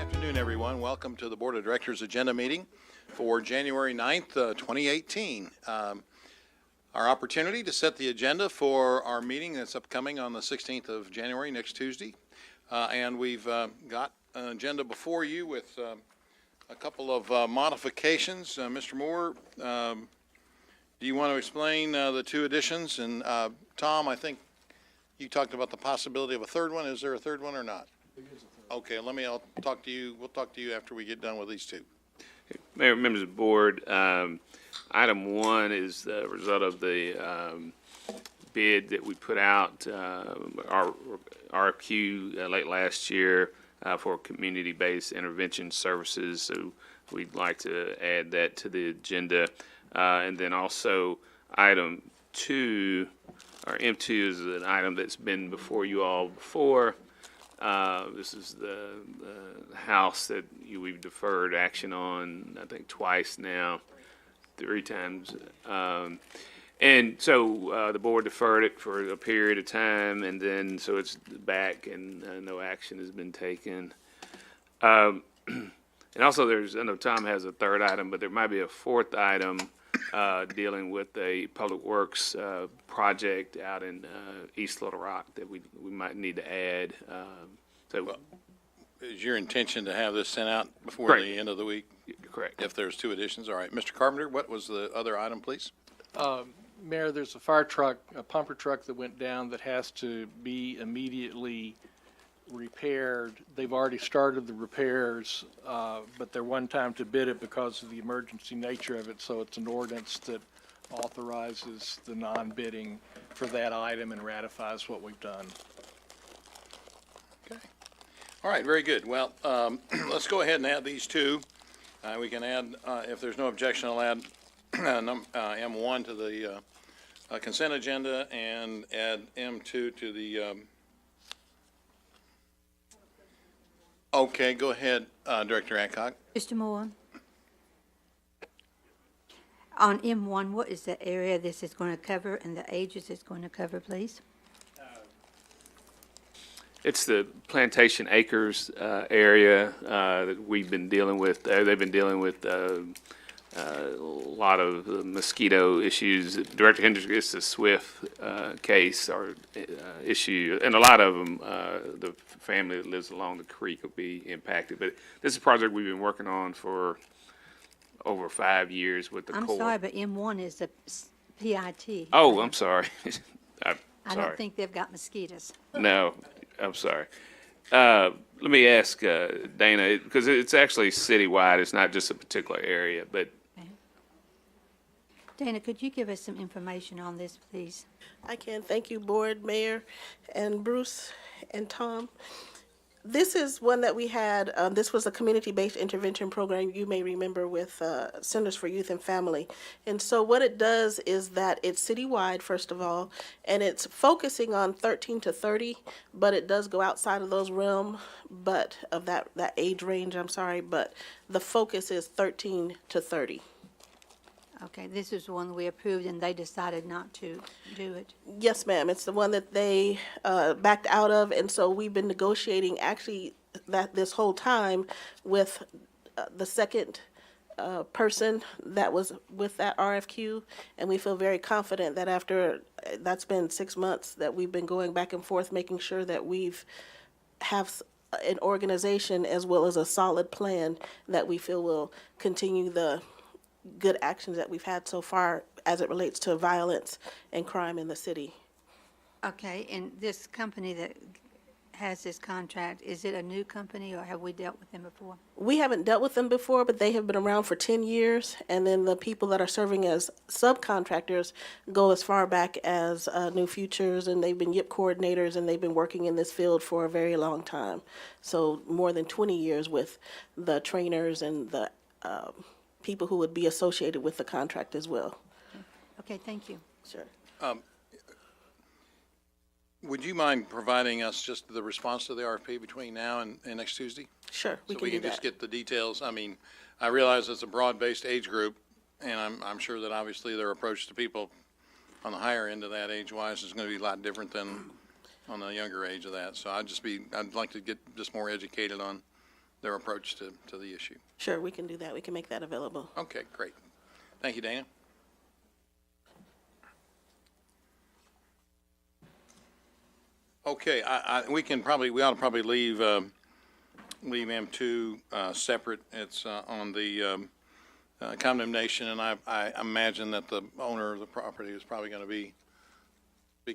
afternoon, everyone. Welcome to the Board of Directors agenda meeting for January 9th, 2018. Our opportunity to set the agenda for our meeting that's upcoming on the 16th of January, next Tuesday. And we've got an agenda before you with a couple of modifications. Mr. Moore, do you want to explain the two additions? And Tom, I think you talked about the possibility of a third one. Is there a third one or not? Okay, I'll talk to you. We'll talk to you after we get done with these two. Mayor, members of the board, item one is the result of the bid that we put out, our RFQ late last year for community-based intervention services. So we'd like to add that to the agenda. And then also item two, or M2 is an item that's been before you all before. This is the house that we've deferred action on, I think twice now, three times. And so the board deferred it for a period of time, and then so it's back and no action has been taken. And also I know Tom has a third item, but there might be a fourth item dealing with a public works project out in East Little Rock that we might need to add. Is your intention to have this sent out before Correct. the end of the week? Correct. If there's two additions, all right. Mr. Carpenter, what was the other item, please? Mayor, there's a fire truck, a pumper truck that went down that has to be immediately repaired. They've already started the repairs, but they're one time to bid it because of the emergency nature of it. So it's an ordinance that authorizes the non-bidding for that item and ratifies what we've done. Okay. All right, very good. Well, let's go ahead and add these two. We can add, if there's no objection, I'll add M1 to the consent agenda and add M2 to the, okay, go ahead, Director Adcock. Mr. Moore, on M1, what is the area this is going to cover and the ages it's going to cover, please? It's the Plantation Acres area that we've been dealing with. They've been dealing with a lot of mosquito issues. Director Hendricks, it's a SWIFT case or issue, and a lot of them, the family that lives along the creek will be impacted. But this is a project we've been working on for over 5 years with the Corps. I'm sorry, but M1 is a PIT. Oh, I'm sorry. I'm I sorry. don't think they've got mosquitoes. No, I'm sorry. Let me ask Dana, because it's actually citywide. It's not just a particular area, but Dana, could you give us some information on this, please? I can. Thank you, Board, Mayor, and Bruce, and Tom. This is one that we had, this was a community-based intervention program you may remember with Centers for Youth and Family. And so what it does is that it's citywide, first of all, and it's focusing on 13 to 30, but it does go outside of those realm, but of that age range, I'm sorry, but the focus is 13 to 30. Okay, this is the one we approved and they decided not to do it. Yes, ma'am. It's the one that they backed out of, and so we've been negotiating actually that this whole time with the second person that was with that RFQ, and we feel very confident that after that's been 6 months that we've been going back and forth, making sure that we've have an organization as well as a solid plan that we feel will continue the good actions that we've had so far as it relates to violence and crime in the city. Okay, and this company that has this contract, is it a new company or have we dealt with them before? We haven't dealt with them before, but they have been around for 10 years, and then the people that are serving as subcontractors go as far back as New Futures, and they've been YIP coordinators, and they've been working in this field for a very long time. So more than 20 years with the trainers and the people who would be associated with the contract as well. Okay, thank you. Sure. Would you mind providing us just the response to the RFP between now and next Tuesday? Sure, we So can we do can just that. get the details. I mean, I realize it's a broad-based age group, and I'm sure that obviously their approach to people on the higher end of that age-wise is going to be a lot different than on the younger age of that. So I'd like to get just more educated on their approach to the issue. Sure, we can do that. We can make that available. Okay, great. Thank you, Dana. Okay, we ought to probably leave M2 separate. It's on the condemnation, and I imagine that the owner of the property is probably going to be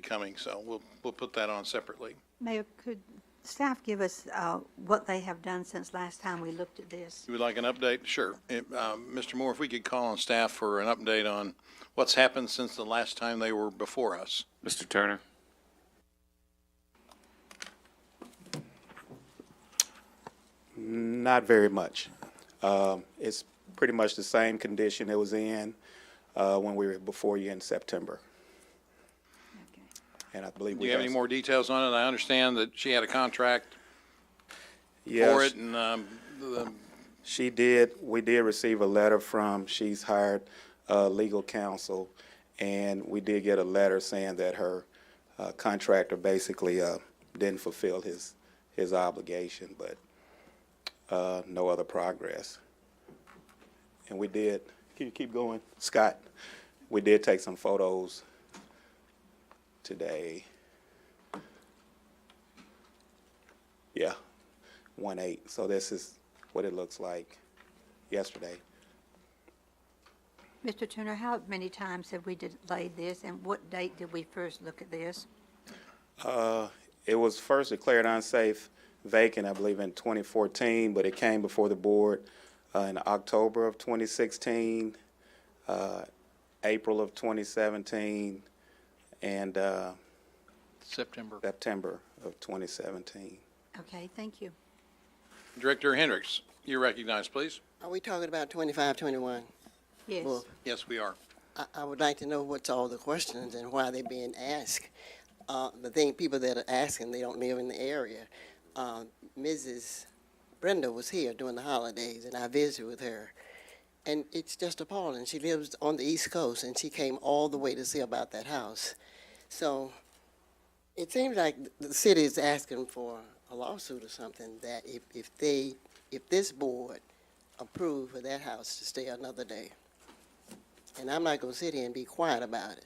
coming, so we'll put that on separately. Mayor, could staff give us what they have done since last time we looked at this? You would like an update? Sure. Mr. Moore, if we could call on staff for an update on what's happened since the last time they were before us. Mr. Turner? Not very much. It's pretty much the same condition it was in when we were before you in September. Okay. And I believe Do we you have any more details on it? I understand that she had a contract for it, and she did. We did receive a letter from, she's hired legal counsel, and we did get a letter saying that her contractor basically didn't fulfill his obligation, but no other progress. And we did, can you keep going, Scott? We did take some photos today. Yeah, 1/8. So this is what it looks like yesterday. Mr. Turner, how many times have we delayed this, and what date did we first look at this? It was first declared unsafe vacant, I believe, in 2014, but it came before the board in October of 2016, April of 2017, and September. September of 2017. Okay, thank you. Director Hendricks, you recognize, please. Are we talking about 2521? Yes. Well, Yes, we are. I would like to know what's all the questions and why they're being asked. People that are asking, they don't live in the area. Mrs. Brenda was here during the holidays, and I visited with her. And it's just appalling. She lives on the East Coast, and she came all the way to see about that house. So it seems like the city is asking for a lawsuit or something, that if this board approved for that house to stay another day. And I'm not gonna sit here and be quiet about it.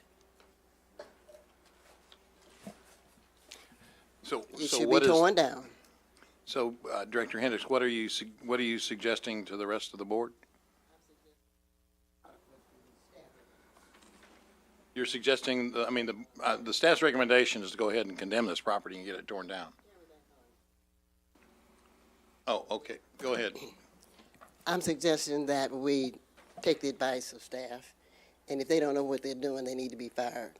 So It so should be what is, torn down. so Director Hendricks, what are you suggesting to the rest of the board? You're suggesting, the staff's recommendation is to go ahead and condemn this property and get it torn down. Oh, okay, go ahead. I'm suggesting that we take the advice of staff, and if they don't know what they're doing, they need to be fired.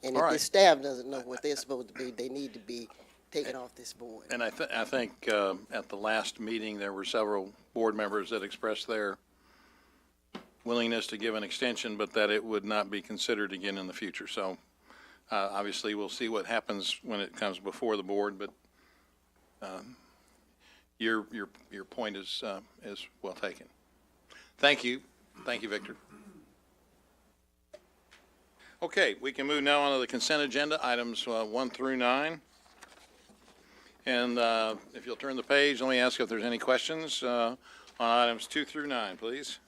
And All if right. the staff doesn't know what they're supposed to be, they need to be taken off this board. And I think at the last meeting, there were several board members that expressed their willingness to give an extension, but that it would not be considered again in the future. So obviously, we'll see what happens when it comes before the board, but your point is well taken. Thank you. Thank you, Victor. Okay, we can move now on to the consent agenda, items 1 through 9. And if you'll turn the page, let me ask if there's any questions on items 2 through 9, please.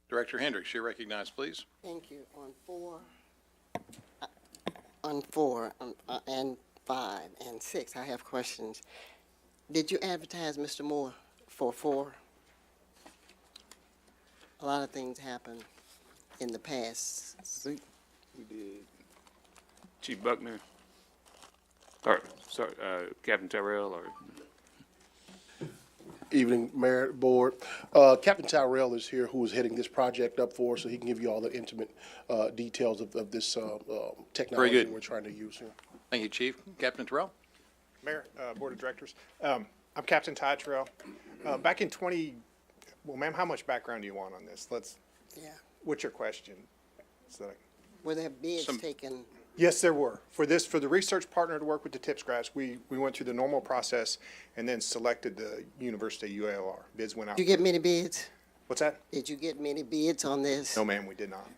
Director Hendricks, you're recognized, please. Thank you. On four, and 5, and 6, I have questions. Did you advertise, Mr. Moore, for 4? A lot of things happen in the past. We did. Chief Buckner? Or, sorry, Captain Terrell, or? Evening, Mayor, Board. Captain Tyrell is here, who is heading this project up for us, so he can give you all the intimate details of this technology good. we're trying to use here. Thank you, Chief. Captain Terrell? Mayor, Board of Directors. I'm Captain Ty Terrell. Back in well, ma'am, how much background do you want on this? Yeah. What's your question? So that Were there bids Some- taken Yes, there were. For the research partner to work with the TIPS grants, we went through the normal process and then selected the University UALR. Bids went out. Did you get many bids? What's that? Did you get many bids on this? No, ma'am, we did not.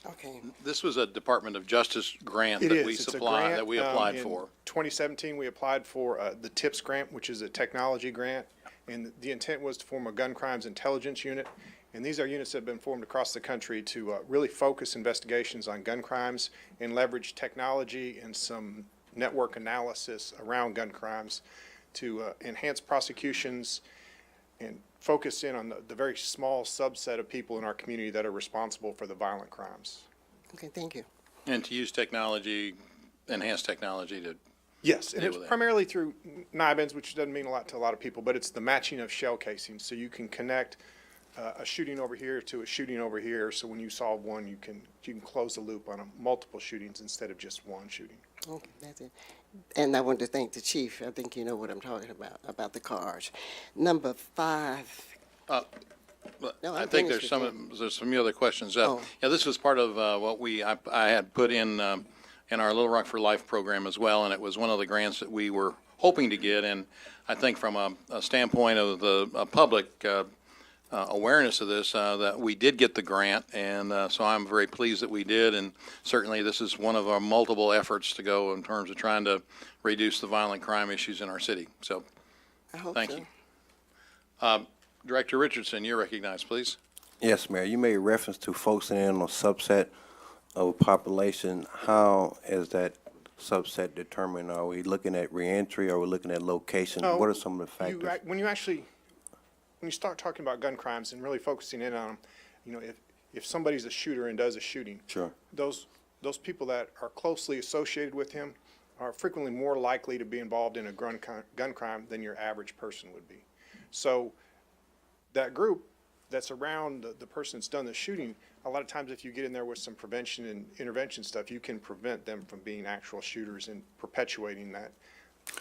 Okay. This was a Department of Justice grant It that is. we It's a supplied, grant, that we applied in for. 2017, we applied for the TIPS grant, which is a technology grant, and the intent was to form a gun crimes intelligence unit. And these are units that have been formed across the country to really focus investigations on gun crimes and leverage technology and some network analysis around gun crimes to enhance prosecutions and focus in on the very small subset of people in our community that are responsible for the violent crimes. Okay, thank you. And to use technology, enhanced technology to, Yes, and deal it's with that. primarily through NIBINs, which doesn't mean a lot to a lot of people, but it's the matching of shell casings. So you can connect a shooting over here to a shooting over here. So when you solve one, you can close the loop on multiple shootings instead of just one shooting. Okay, that's it. And I want to thank the chief. I think you know what I'm talking about the cars. Number 5. but No, I I'm think finished there's some other questions. Oh. Yeah, this was part of what I had put in our Little Rock for Life program as well, and it was one of the grants that we were hoping to get. And I think from a standpoint of the public awareness of this, that we did get the grant, and so I'm very pleased that we did. And certainly, this is one of our multiple efforts to go in terms of trying to reduce the violent crime issues in our city. So, I hope thank so. you. Director Richardson, you're recognized, please. Yes, Mayor. You made reference to focusing in on a subset of a population. How is that subset determined? Are we looking at reentry? Are we looking at location? No, What are some of the factors? When you start talking about gun crimes and really focusing in on them, if somebody's a shooter and does a shooting, Sure. those people that are closely associated with him are frequently more likely to be involved in a gun crime than your average person would be. So that group that's around the person that's done the shooting, a lot of times if you get in there with some prevention and intervention stuff, you can prevent them from being actual shooters and perpetuating that.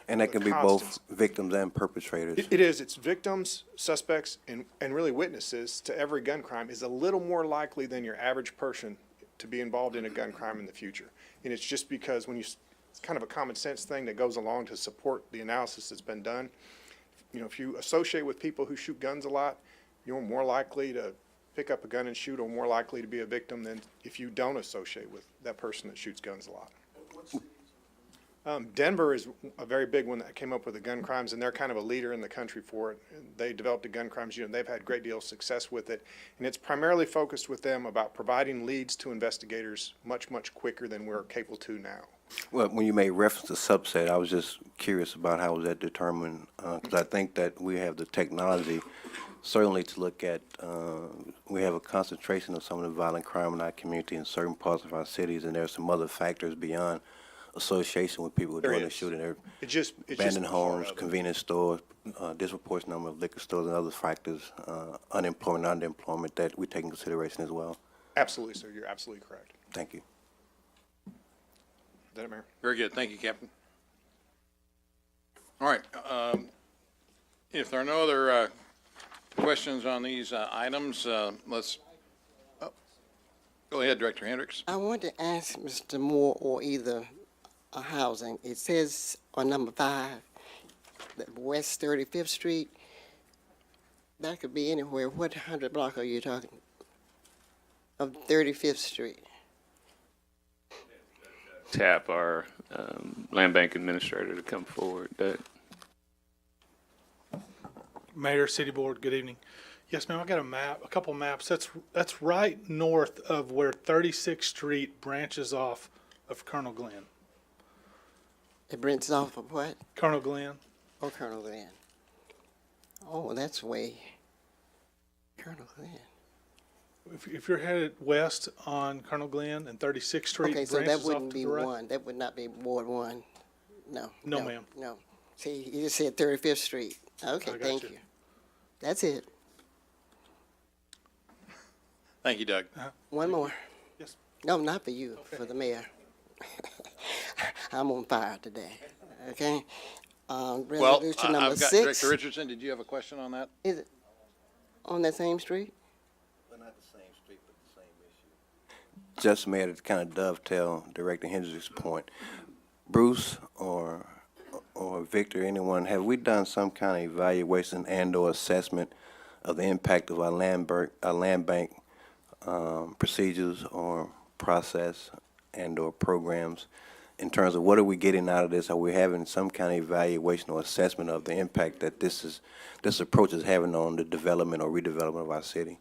And that the can be both constants. victims and perpetrators. It is. It's victims, suspects, and really witnesses to every gun crime is a little more likely than your average person to be involved in a gun crime in the future. And it's just because it's kind of a common sense thing that goes along to support the analysis that's been done. If you associate with people who shoot guns a lot, you're more likely to pick up a gun and shoot or more likely to be a victim than if you don't associate with that person that shoots guns a lot. Denver is a very big one that came up with the gun crimes, and they're kind of a leader in the country for it. They developed a gun crimes unit. They've had a great deal of success with it, and it's primarily focused with them about providing leads to investigators much, much quicker than we're capable to now. Well, when you made reference to subset, I was just curious about how was that determined, because I think that we have the technology certainly to look at. We have a concentration of some of the violent crime in our community in certain parts of our cities, and there are some other factors beyond association with people who are There doing the is. shooting. There are It's just abandoned part homes, of it. convenience stores, disproportionate number of liquor stores, and other factors, unemployment, underemployment, that we take in consideration as well. Absolutely, sir. You're absolutely correct. Thank you. Is that it, Mayor? Very good. Thank you, Captain. All right. If there are no other questions on these items, let's, go ahead, Director Hendricks. I want to ask Mr. Moore or either housing. It says on number 5, that West 35th Street. That could be anywhere. What 100 block are you talking of 35th Street? Tap our land bank administrator to come forward. Mayor, City Board, good evening. Yes, ma'am, I got a map, a couple maps. That's right north of where 36th Street branches off of Colonel Glenn. It branches off of what? Colonel Glenn? Oh, Colonel Glenn. Oh, that's way. Colonel Glenn. If you're headed west on Colonel Glenn and 36th Street Okay, so that branches off wouldn't to be the right. one. That would not be Ward 1. No. No, ma'am. No. See, you just said 35th Street. Okay, I got thank you. you. That's it. Thank you, Doug. One more. Yes. No, not for you, for the mayor. I'm on fire today, okay? Well, Resolution number I've got, 6. Director Richardson, did you have a question on that? Is it on that same street? Well, not the same street, but the same issue. just Mayor, to kind of dovetail Director Hendrick's point, Bruce or Victor, anyone, have we done some kind of evaluation and/or assessment of the impact of our land bank procedures or process and/or programs in terms of what are we getting out of this? Are we having some kind of evaluation or assessment of the impact that this approach is having on the development or redevelopment of our city?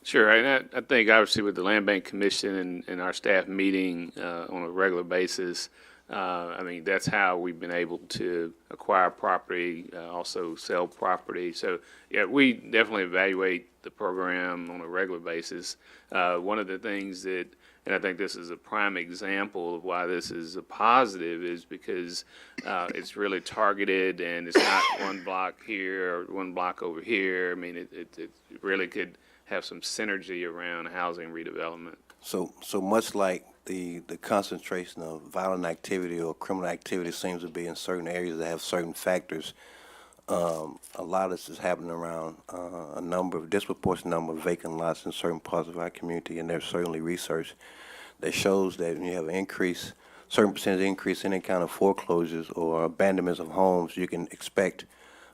Sure, and I think obviously with the Land Bank Commission and our staff meeting on a regular basis, I mean, that's how we've been able to acquire property, also sell property. So, yeah, we definitely evaluate the program on a regular basis. One of the things that, and I think this is a prime example of why this is a positive, is because it's really targeted and it's not one block here or one block over here. I mean, it really could have some synergy around housing redevelopment. So much like the concentration of violent activity or criminal activity seems to be in certain areas that have certain factors, a lot of this is happening around a disproportionate number of vacant lots in certain parts of our community, and there's certainly research that shows that when you have an certain percentage increase in any kind of foreclosures or abandonments of homes, you can expect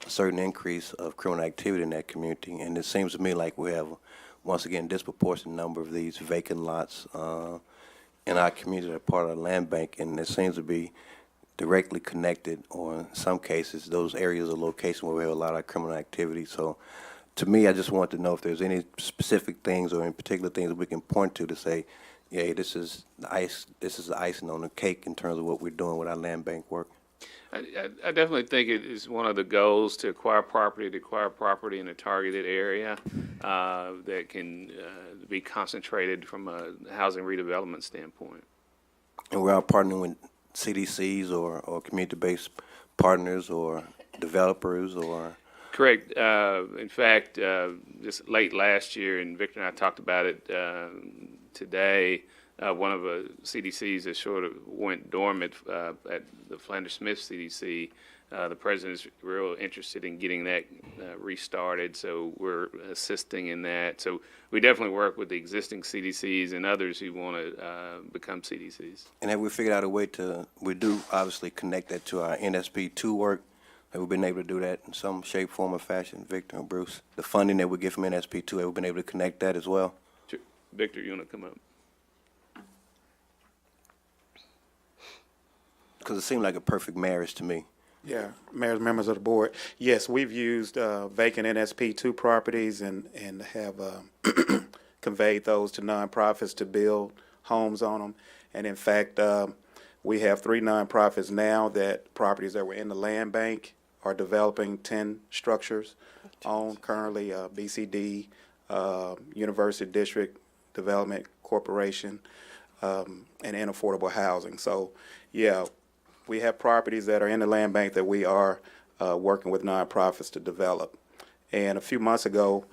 a certain increase of criminal activity in that community. And it seems to me like we have, once again, disproportionate number of these vacant lots in our community that are part of the land bank, and it seems to be directly connected, or in some cases, those areas of location where we have a lot of criminal activity. So to me, I just want to know if there's any specific things or in particular things that we can point to say, yeah, this is the icing on the cake in terms of what we're doing with our land bank work. I definitely think it is one of the goals to acquire property in a targeted area that can be concentrated from a housing redevelopment standpoint. And we're out partnering with CDCs or community-based partners or developers or? Correct. In fact, just late last year, and Victor and I talked about it today, one of the CDCs that sort of went dormant at the Flanders Smith CDC, the president's real interested in getting that restarted, so we're assisting in that. So we definitely work with the existing CDCs and others who want to become CDCs. And have we figured out a way we do obviously connect that to our NSP2 work? Have we been able to do that in some shape, form, or fashion, Victor and Bruce? The funding that we get from NSP2, have we been able to connect that as well? Sure. Victor, you want to come up? Because it seemed like a perfect marriage to me. Yeah, mayors, members of the board. Yes, we've used vacant NSP2 properties and have conveyed those to nonprofits to build homes on them. And in fact, we have 3 nonprofits now that properties that were in the land bank are developing 10 structures owned currently, BCD, University District Development Corporation, and in affordable housing. So, yeah, we have properties that are in the land bank that we are working with nonprofits to develop. And a few months ago,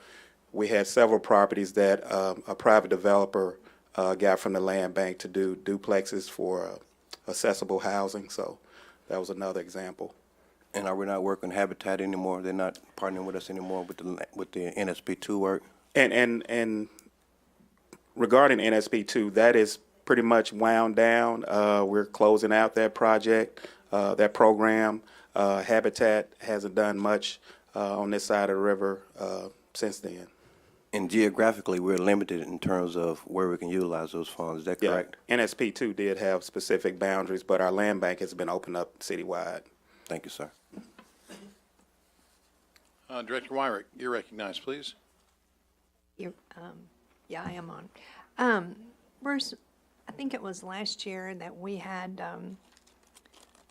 we had several properties that a private developer got from the land bank to do duplexes for accessible housing. So that was another example. And are we not working Habitat anymore? They're not partnering with us anymore with the NSP2 work? And regarding NSP2, that is pretty much wound down. We're closing out that project, that program. Habitat hasn't done much on this side of the river since then. And geographically, we're limited in terms of where we can utilize those funds. Is that correct? Yeah, NSP2 did have specific boundaries, but our land bank has been opened up citywide. Thank you, sir. Director Wyrick, you're recognized, please. Yeah, I am on. Bruce, I think it was last year that we had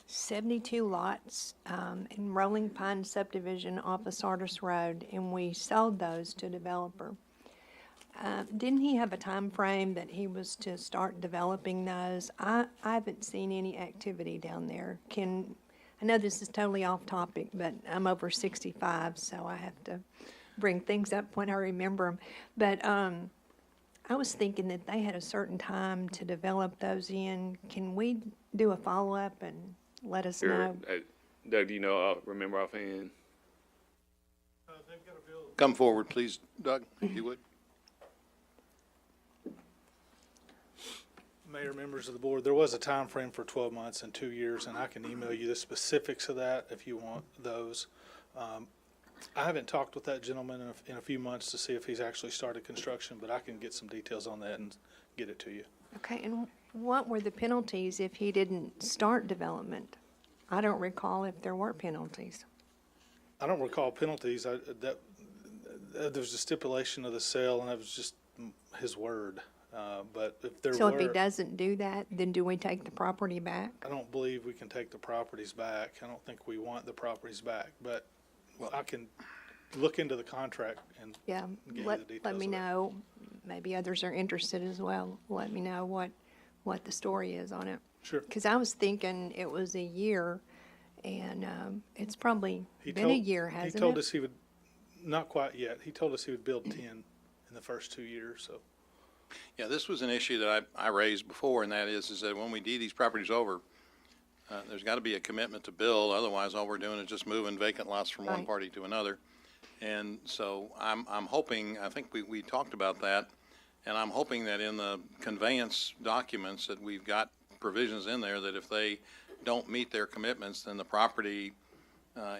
72 lots in Rolling Pine subdivision off of Sardis Road, and we sold those to a developer. Didn't he have a time frame that he was to start developing those? I haven't seen any activity down there. I know this is totally off topic, but I'm over 65, so I have to bring things up when I remember them. But I was thinking that they had a certain time to develop those in. Can we do a follow-up and let us Sure. know? Doug, do you know, remember offhand? Come forward, please, Doug, if you would. Mayor, members of the board, there was a time frame for 12 months and 2 years, and I can email you the specifics of that if you want those. I haven't talked with that gentleman in a few months to see if he's actually started construction, but I can get some details on that and get it to you. Okay, and what were the penalties if he didn't start development? I don't recall if there were penalties. I don't recall penalties. There's a stipulation of the sale, and that was just his word. But if there So if he were, doesn't do that, then do we take the property back? I don't believe we can take the properties back. I don't think we want the properties back, but I can look into the contract and Yeah, get you the let details me of that. know. Maybe others are interested as well. Let me know what the story is on it. Sure. Because I was thinking it was a year, and it's probably He been a told- year, He hasn't told it? us he would, not quite yet. He told us he would build 10 in the first 2 years, so. Yeah, this was an issue that I raised before, and that is that when we deed these properties over, there's got to be a commitment to build, otherwise all we're doing is just moving vacant lots from one Right. party to another. And so I'm hoping, I think we talked about that, and I'm hoping that in the conveyance documents that we've got provisions in there that if they don't meet their commitments, then the property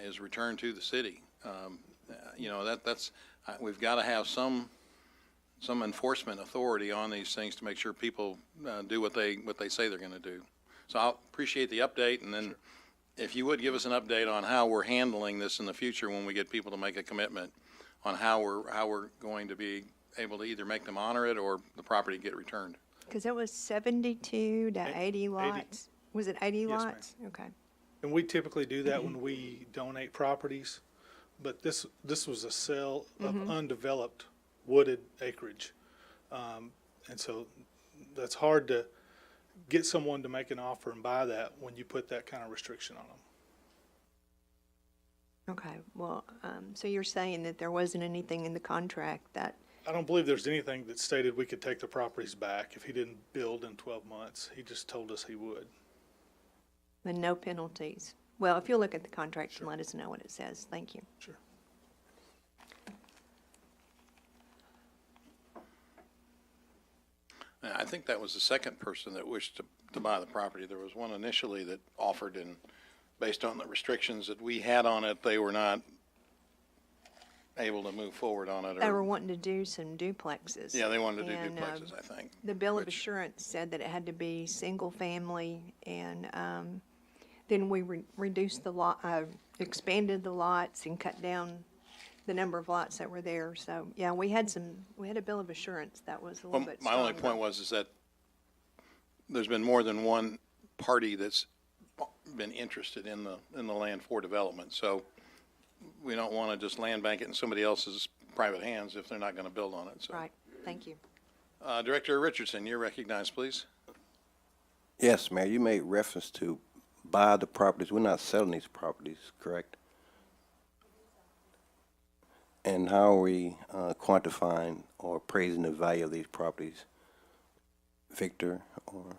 is returned to the city. You know, we've got to have some enforcement authority on these things to make sure people do what they say they're going to do. So I'll appreciate the update, and then if you would give us an update on how we're handling this in the future when we get people to make a commitment on how we're going to be able to either make them honor it or the property get returned. Because it was 72 to 80 lots. Was it 80 Yes, ma'am. lots? Okay. And we typically do that when we donate properties, but this was a sale of undeveloped wooded acreage. And so that's hard to get someone to make an offer and buy that when you put that kind of restriction on them. Okay, well, so you're saying that there wasn't anything in the contract that, I don't believe there's anything that stated we could take the properties back if he didn't build in 12 months. He just told us he would. and no penalties? Well, if you'll look at the contract and let us know what it says. Thank you. Sure. And I think that was the second person that wished to buy the property. There was one initially that offered, and based on the restrictions that we had on it, they were not able to move forward on it. They were wanting to do some duplexes. Yeah, they wanted to do And, duplexes, I think. The bill of which- assurance said that it had to be single family, and then we reduced the lot, expanded the lots and cut down the number of lots that were there. So, yeah, we had a bill of assurance that was a little Well, bit my only stronger. point is that there's been more than one party that's been interested in the land for development. So we don't want to just land bank it in somebody else's private hands if they're not going to build on it. So, Right, thank you. Director Richardson, you're recognized, please. Yes, Mayor, you made reference to buy the properties. We're not selling these properties, correct? And how are we quantifying or appraising the value of these properties? Victor, or?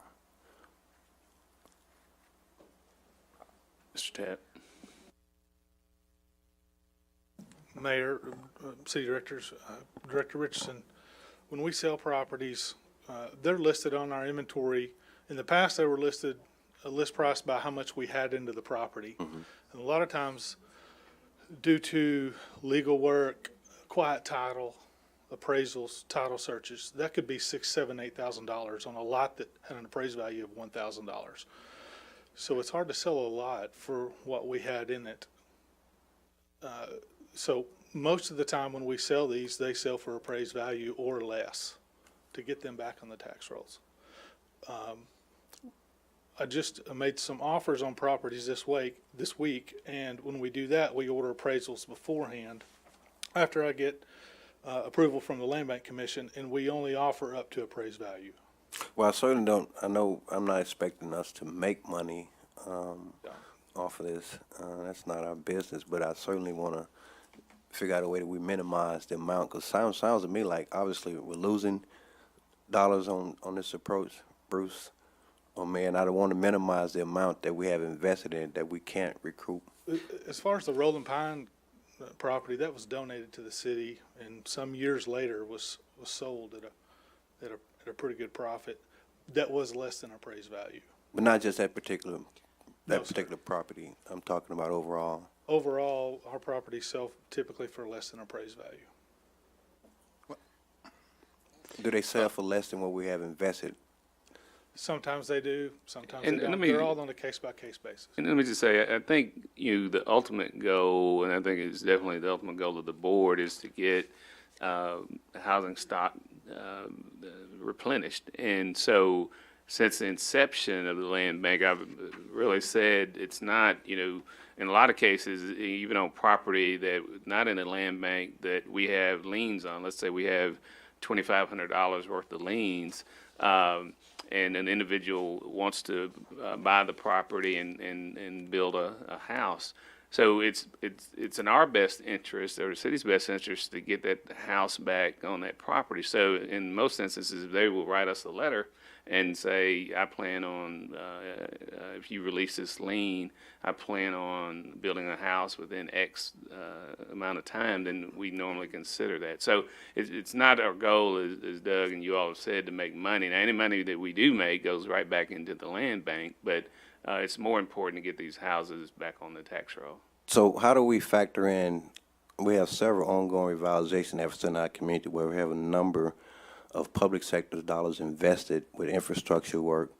Mr. Tapp. Mayor, city directors, Director Richardson, when we sell properties, they're listed on our inventory. In the past, they were listed, a list price by how much we had into the property. And a lot of times, due to legal work, quiet title, appraisals, title searches, that could be $6,000, $7,000, $8,000 on a lot that had an appraised value of $1,000. So it's hard to sell a lot for what we had in it. So most of the time when we sell these, they sell for appraised value or less to get them back on the tax rolls. I just made some offers on properties this week, and when we do that, we order appraisals beforehand after I get approval from the Land Bank Commission, and we only offer up to appraised value. Well, I certainly don't, I know I'm not expecting us to make money off of this. That's not our business, but I certainly want to figure out a way that we minimize the amount, because sounds to me like obviously we're losing dollars on this approach, Bruce. Oh, man, I don't want to minimize the amount that we have invested in that we can't recoup. As far as the Rolling Pine property, that was donated to the city, and some years later was sold at a pretty good profit. that was less than appraised value. But not just that particular, No, sir. property. I'm talking about overall. Overall, our properties sell typically for less than appraised value. Do they sell for less than what we have invested? Sometimes they do, sometimes And they don't. let me- They're all on a case-by-case basis. And let me just say, I think, the ultimate goal, and I think it's definitely the ultimate goal of the board, is to get housing stock replenished. And so, since the inception of the land bank, I've really said it's not, in a lot of cases, even on property that, not in a land bank, that we have liens on. Let's say we have $2,500 worth of liens, and an individual wants to buy the property and build a house. So it's in our best interest, or the city's best interest, to get that house back on that property. So in most instances, they will write us a letter and say, I plan on, if you release this lien, I plan on building a house within X amount of time, then we normally consider that. So it's not our goal, as Doug and you all have said, to make money. Now, any money that we do make goes right back into the land bank, but it's more important to get these houses back on the tax roll. So how do we factor in, we have several ongoing revitalization efforts in our community where we have a number of public sector dollars invested with infrastructure work,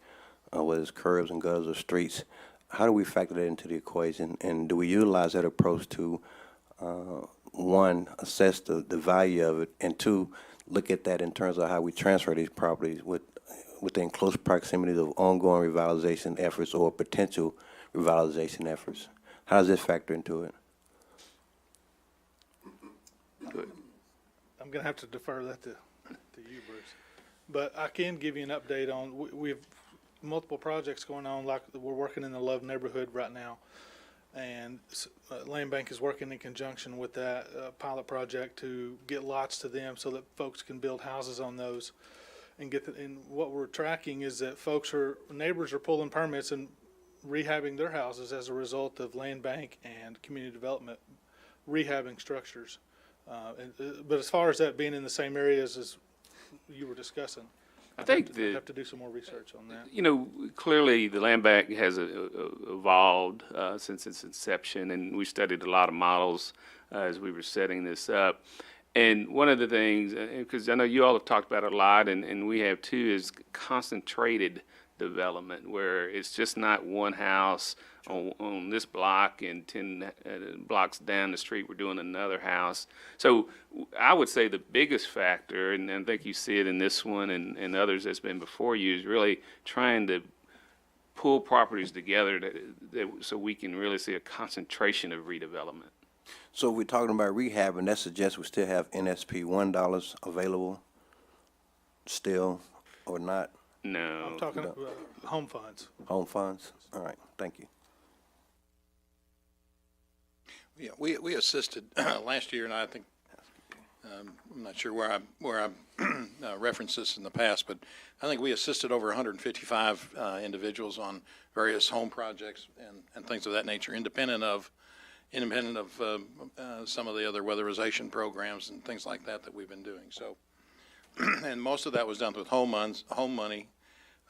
whether it's curbs and gutters or streets. How do we factor that into the equation? And do we utilize that approach to, one, assess the value of it, and two, look at that in terms of how we transfer these properties within close proximity of ongoing revitalization efforts or potential revitalization efforts? How does this factor into it? I'm gonna have to defer that to you, Bruce. But I can give you an update on, we have multiple projects going on, like we're working in the Love neighborhood right now. And Land Bank is working in conjunction with that pilot project to get lots to them so that folks can build houses on those. And and what we're tracking is that neighbors are pulling permits and rehabbing their houses as a result of Land Bank and community development rehabbing structures. But as far as that being in the same areas as you were discussing, I think I'd have to do some more research on that. Clearly the land bank has evolved since its inception, and we studied a lot of models as we were setting this up. And one of the things, because I know you all have talked about it a lot, and we have too, is concentrated development, where it's just not one house on this block, and 10 blocks down the street we're doing another house. So I would say the biggest factor, and I think you see it in this one and others that's been before you, is really trying to pull properties together so we can really see a concentration of redevelopment. So if we're talking about rehab, and that suggests we still have NSP $1 available still, or not? No. I'm talking about home funds. Home funds? All right, thank you. Yeah, we assisted last year, and I think, I'm not sure where I referenced this in the past, but I think we assisted over 155 individuals on various home projects and things of that nature, independent of some of the other weatherization programs and things like that we've been doing. So, and most of that was done with home money.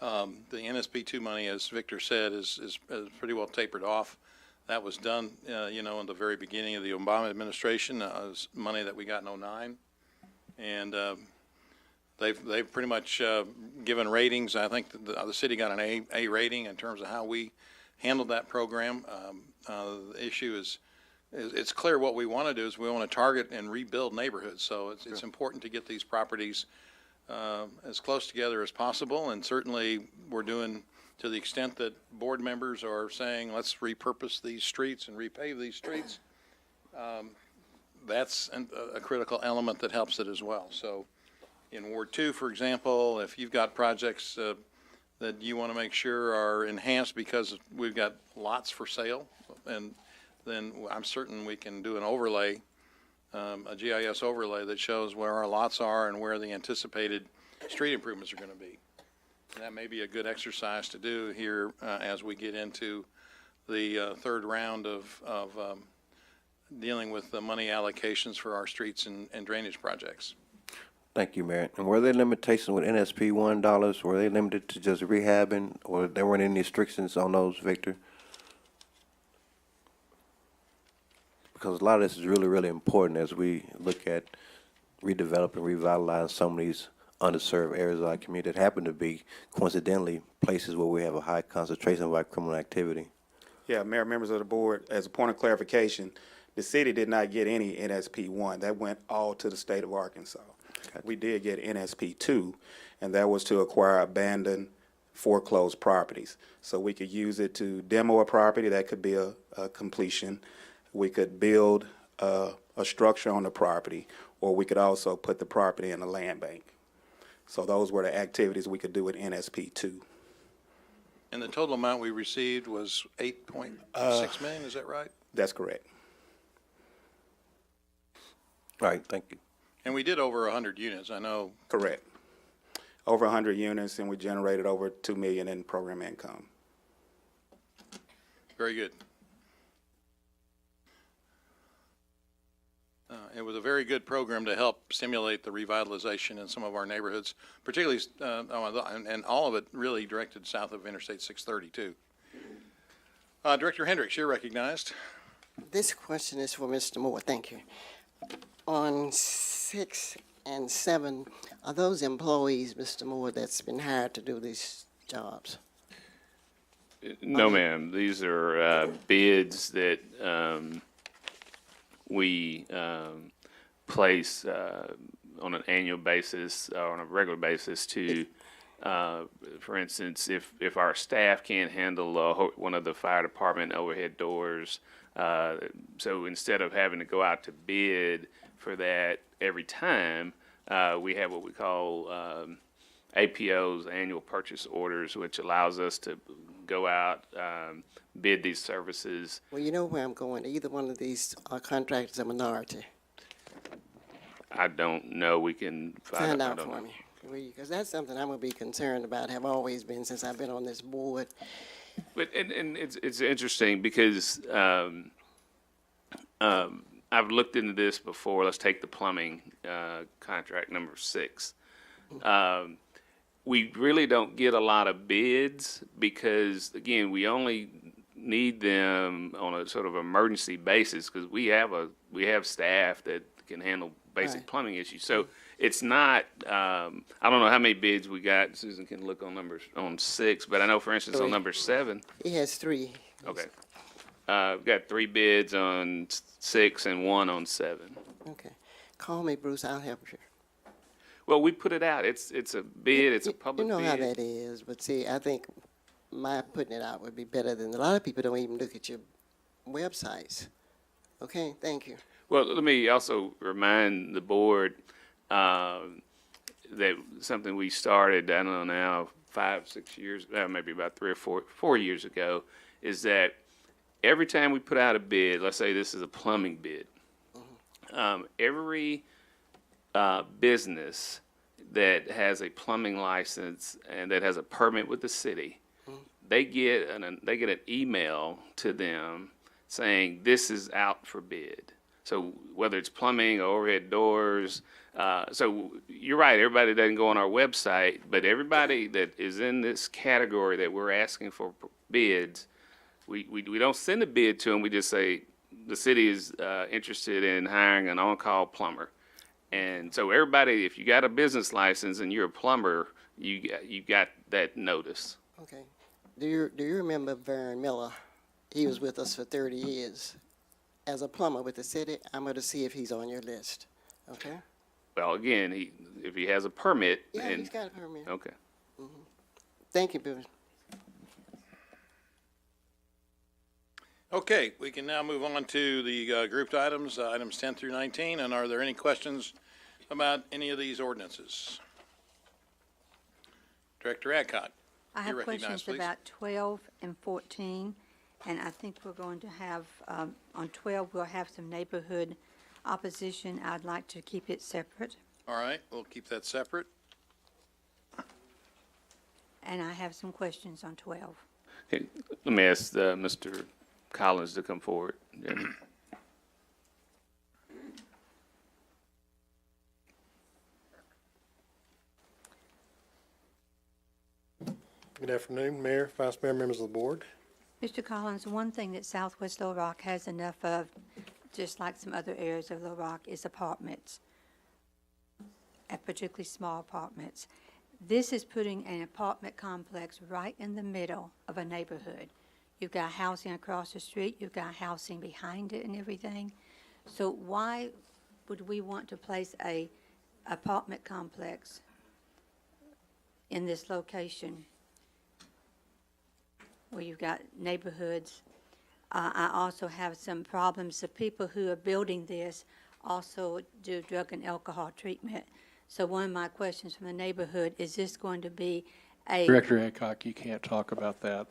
The NSP2 money, as Victor said, is pretty well tapered off. That was done, in the very beginning of the Obama administration. It was money that we got in 2009, and they've pretty much given ratings. I think the city got an A rating in terms of how we handled that program. The issue is it's clear what we want to do is we want to target and rebuild neighborhoods. So it's important to get these properties as close together as possible, and certainly we're doing, to the extent that board members are saying, let's repurpose these streets and repave these streets, that's a critical element that helps it as well. So in Ward 2, for example, if you've got projects that you want to make sure are enhanced because we've got lots for sale, and then I'm certain we can do an overlay, a GIS overlay that shows where our lots are and where the anticipated street improvements are going to be. And that may be a good exercise to do here as we get into the third round of dealing with the money allocations for our streets and drainage projects. Thank you, Mayor. And were there limitations with NSP $1? Were they limited to just rehabbing, or there weren't any restrictions on those, Victor? Because a lot of this is really, really important as we look at redeveloping, revitalizing some of these underserved areas of our community that happen to be coincidentally places where we have a high concentration of our criminal activity. Yeah, Mayor, members of the board, as a point of clarification, the city did not get any NSP 1. That went all to the state of Arkansas. We did get NSP 2, and that was to acquire abandoned, foreclosed properties. So we could use it to demo a property, that could be a completion. We could build a structure on the property, or we could also put the property in a land bank. So those were the activities we could do with NSP 2. And the total amount we received was 8.6 million, is that right? That's correct. All right, thank you. And we did over 100 units, I know. Correct. Over 100 units, and we generated over $2 million in program income. Very good. It was a very good program to help stimulate the revitalization in some of our neighborhoods, particularly, and all of it really directed south of Interstate 630 too. Director Hendricks, you're recognized. This question is for Mr. Moore. Thank you. On 6 and 7, are those employees, Mr. Moore, that's been hired to do these jobs? No, ma'am. These are bids that we place on an annual basis or on a regular basis to, for instance, if our staff can't handle one of the fire department overhead doors, so instead of having to go out to bid for that every time, we have what we call APOs, annual purchase orders, which allows us to go out, bid these services. Well, you know where I'm going. Either one of these contractors a minority. I don't know. We can Find I out don't for know. me. Because that's something I'm going to be concerned about, have always been since I've been on this board. But and it's interesting because I've looked into this before. Let's take the plumbing contract number 6. We really don't get a lot of bids because, again, we only need them on a sort of emergency basis because we have staff that can handle basic Right. plumbing issues. So it's not. I don't know how many bids we got. Susan can look on 6, but I know, for instance, on 3. number 7. He has 3. Okay. We've got 3 bids on 6 and 1 on 7. Okay. Call me, Bruce. I'll help you. Well, we put it out. It's a bid. It's a public You know bid. how that is, but see, I think my putting it out would be better than a lot of people don't even look at your websites. Okay, thank you. Well, let me also remind the board that something we started, I don't know now, 5, 6 years, maybe about 3 or 4 years ago, is that every time we put out a bid, let's say this is a plumbing bid, every business that has a plumbing license and that has a permit with the city, they get an email to them saying this is out for bid. So whether it's plumbing or overhead doors, so you're right, everybody doesn't go on our website, but everybody that is in this category that we're asking for bids, we don't send a bid to them. We just say the city is interested in hiring an on-call plumber. And so everybody, if you got a business license and you're a plumber, you got that notice. Okay. Do you remember Vern Miller? He was with us for 30 years. As a plumber with the city, I'm going to see if he's on your list. Okay? Well, again, if he has a permit, Yeah, and he's got a permit. okay. Thank you, Bruce. Okay, we can now move on to the grouped items, items 10 through 19. And are there any questions about any of these ordinances? Director Adcock. I have You're recognized, questions please. about 12 and 14, and I think we're going to have, on 12, we'll have some neighborhood opposition. I'd like to keep it separate, All right, we'll keep that separate. and I have some questions on 12. Okay, let me ask Mr. Collins to come forward. Yeah. Good afternoon, Mayor, Vice Mayor, members of the board. Mr. Collins, one thing that Southwest Little Rock has enough of, just like some other areas of Little Rock, is apartments, and particularly small apartments. This is putting an apartment complex right in the middle of a neighborhood. You've got housing across the street, you've got housing behind it and everything. So why would we want to place a apartment complex in this location where you've got neighborhoods? I also have some problems. The people who are building this also do drug and alcohol treatment. So one of my questions from the neighborhood, is this going to be a? Director Hancock, you can't talk about that.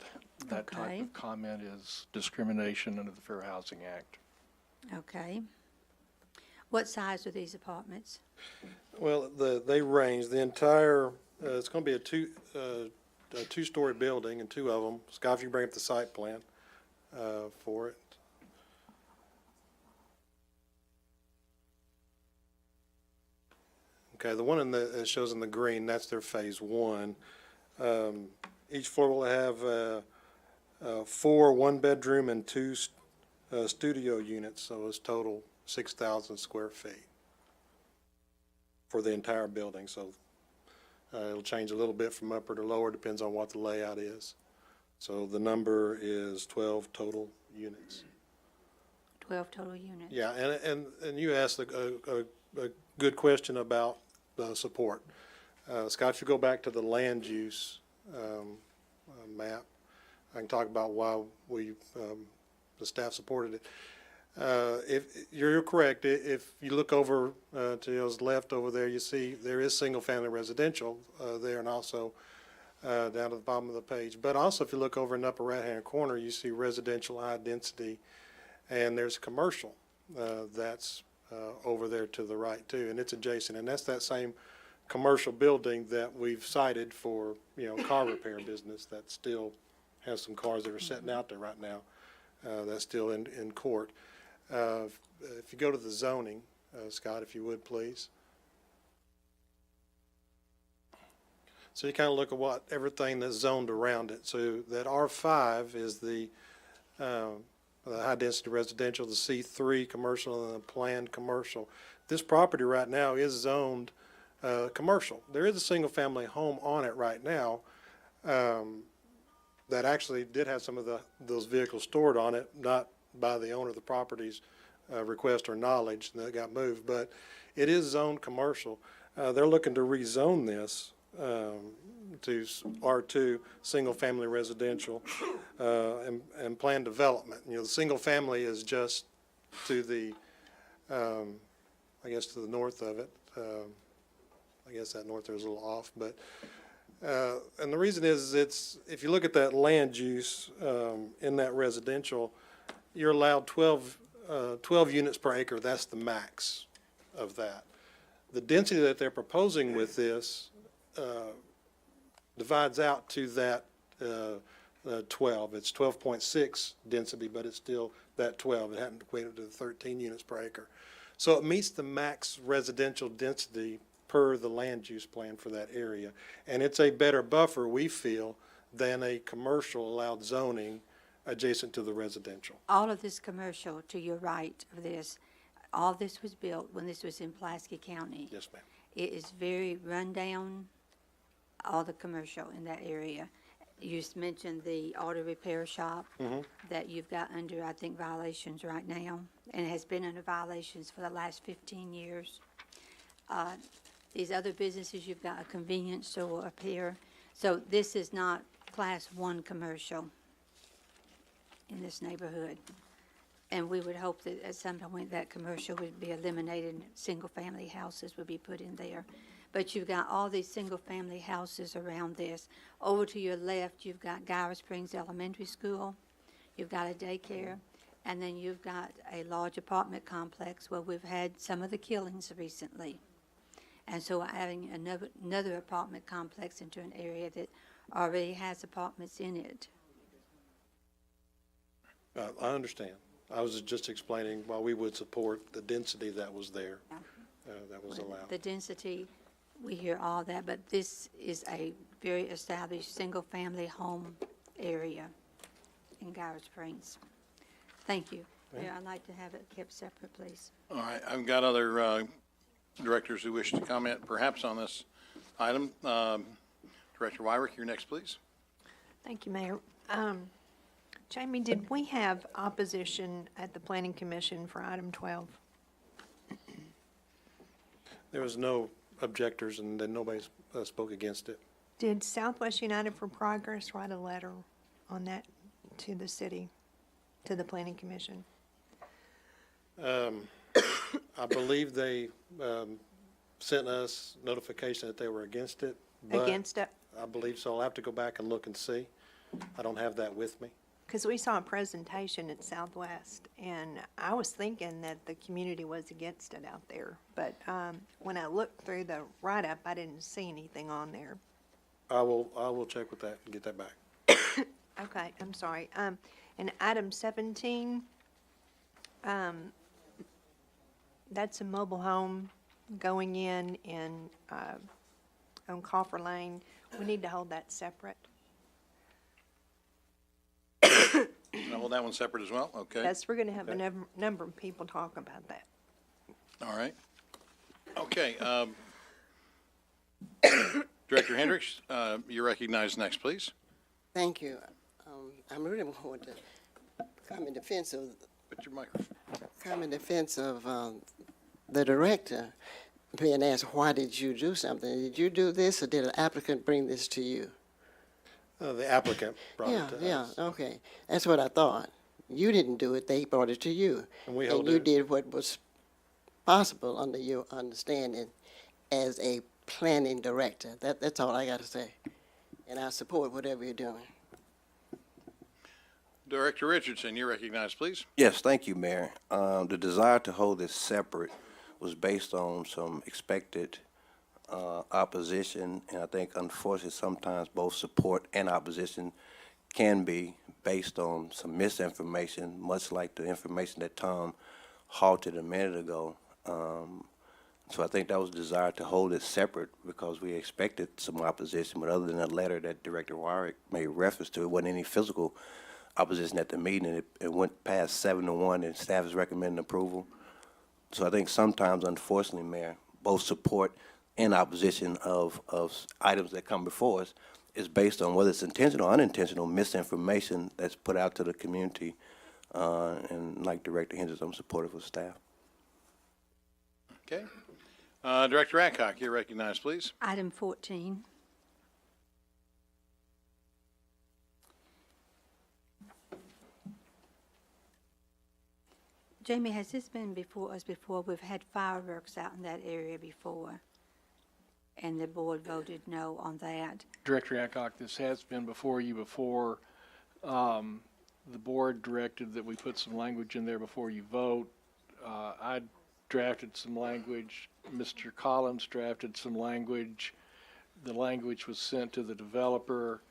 That type Okay. of comment is discrimination under the Fair Housing Act. Okay. What size are these apartments? Well, they range, the entire, it's going to be a two-story building, and two of them. Scott, if you bring up the site plan for it. Okay, the one that shows in the green, that's their phase one. Each floor will have 4 one-bedroom and 2 studio units, so it's total 6,000 square feet for the entire building. So it'll change a little bit from upper to lower, depends on what the layout is. So the number is 12 total units. 12 total units? Yeah, and you asked a good question about support. Scott, if you go back to the land use map, I can talk about why the staff supported it. If you're correct, if you look over to his left over there, you see there is single-family residential there, and also down to the bottom of the page. But also, if you look over in the upper right-hand corner, you see residential high density, and there's commercial that's over there to the right too, and it's adjacent, and that's that same commercial building that we've cited for, car repair business that still has some cars that are sitting out there right now. That's still in court. If you go to the zoning, Scott, if you would, please. So you kind of look at everything that's zoned around it. So that R5 is the high-density residential, the C3 commercial, and the planned commercial. This property right now is zoned commercial. There is a single-family home on it right now that actually did have some of those vehicles stored on it, not by the owner of the property's request or knowledge, that got moved, but it is zoned commercial. They're looking to rezone this to R2, single-family residential, and planned development. The single family is just to the, I guess, to the north of it. I guess that north there is a little off, but and the reason is if you look at that land use in that residential, you're allowed 12 units per acre. That's the max of that. The density that they're proposing with this divides out to that 12. It's 12.6 density, but it's still that 12. It hadn't equated to the 13 units per acre. So it meets the max residential density per the land use plan for that area. And it's a better buffer, we feel, than a commercial allowed zoning adjacent to the residential. All of this commercial to your right of this, all this was built when this was in Pulaski County. Yes, ma'am. It is very rundown, all the commercial in that area. You just mentioned the auto repair shop that you've got under, I think, violations right now, and it has been under violations for the last 15 years. These other businesses, you've got a convenience store up here. So this is not class 1 commercial in this neighborhood. And we would hope that at some point that commercial would be eliminated and single-family houses would be put in there. But you've got all these single-family houses around this. Over to your left, you've got Gyra Springs Elementary School. You've got a daycare. And then you've got a large apartment complex where we've had some of the killings recently. And so adding another apartment complex into an area that already has apartments in it. I understand. I was just explaining why we would support the density that was there, that was allowed. The density, we hear all that, but this is a very established single-family home area in Goward Springs. Thank you. Yeah, I'd like to have it kept separate, please. All right, I've got other directors who wish to comment perhaps on this item. Director Wyrick, you're next, please. Thank you, Mayor. Jamie, did we have opposition at the Planning Commission for item 12? There was no objectors, and then nobody spoke against it. Did Southwest United for Progress write a letter on that to the city, to the Planning Commission? I believe they sent us notification that they were against it. but Against it? I believe so. I'll have to go back and look and see. I don't have that with me. Because we saw a presentation at Southwest, and I was thinking that the community was against it out there. But when I looked through the write-up, I didn't see anything on there. I will check with that and get that back. Okay, I'm sorry. And item 17, that's a mobile home going in on Coffer Lane. We need to hold that separate. Can I hold that one separate as well? Okay. Yes, we're gonna have a number of people talk about that. All right. Okay. Director Hendricks, you're recognized next, please. Thank you. I'm really want to come in defense of Put your microphone. the director being asked, why did you do something? Did you do this, or did an applicant bring this to you? The applicant brought Yeah, it to yeah, us. okay. That's what I thought. You didn't do it, they brought it to you. And we held you it. did what was possible under your understanding as a planning director. That's all I got to say. And I support whatever you're doing. Director Richardson, you're recognized, please. Yes, thank you, Mayor. The desire to hold this separate was based on some expected opposition, and I think unfortunately sometimes both support and opposition can be based on some misinformation, much like the information that Tom halted a minute ago. So I think that was the desire to hold it separate because we expected some opposition, but other than that letter that Director Wyrick made reference to, it wasn't any physical opposition at the meeting, and it went past 7-1, and staff is recommending approval. So I think sometimes, unfortunately, Mayor, both support and opposition of items that come before us is based on whether it's intentional or unintentional misinformation that's put out to the community. And like Director Hendricks, I'm supportive of staff. Okay. Director Adcock, you're recognized, please. Item 14. Jamie, has this been before us before? We've had fireworks out in that area before, and the board voted no on that. Director Adcock, this has been before you before. The board directed that we put some language in there before you vote. I drafted some language. Mr. Collins drafted some language. The language was sent to the developer.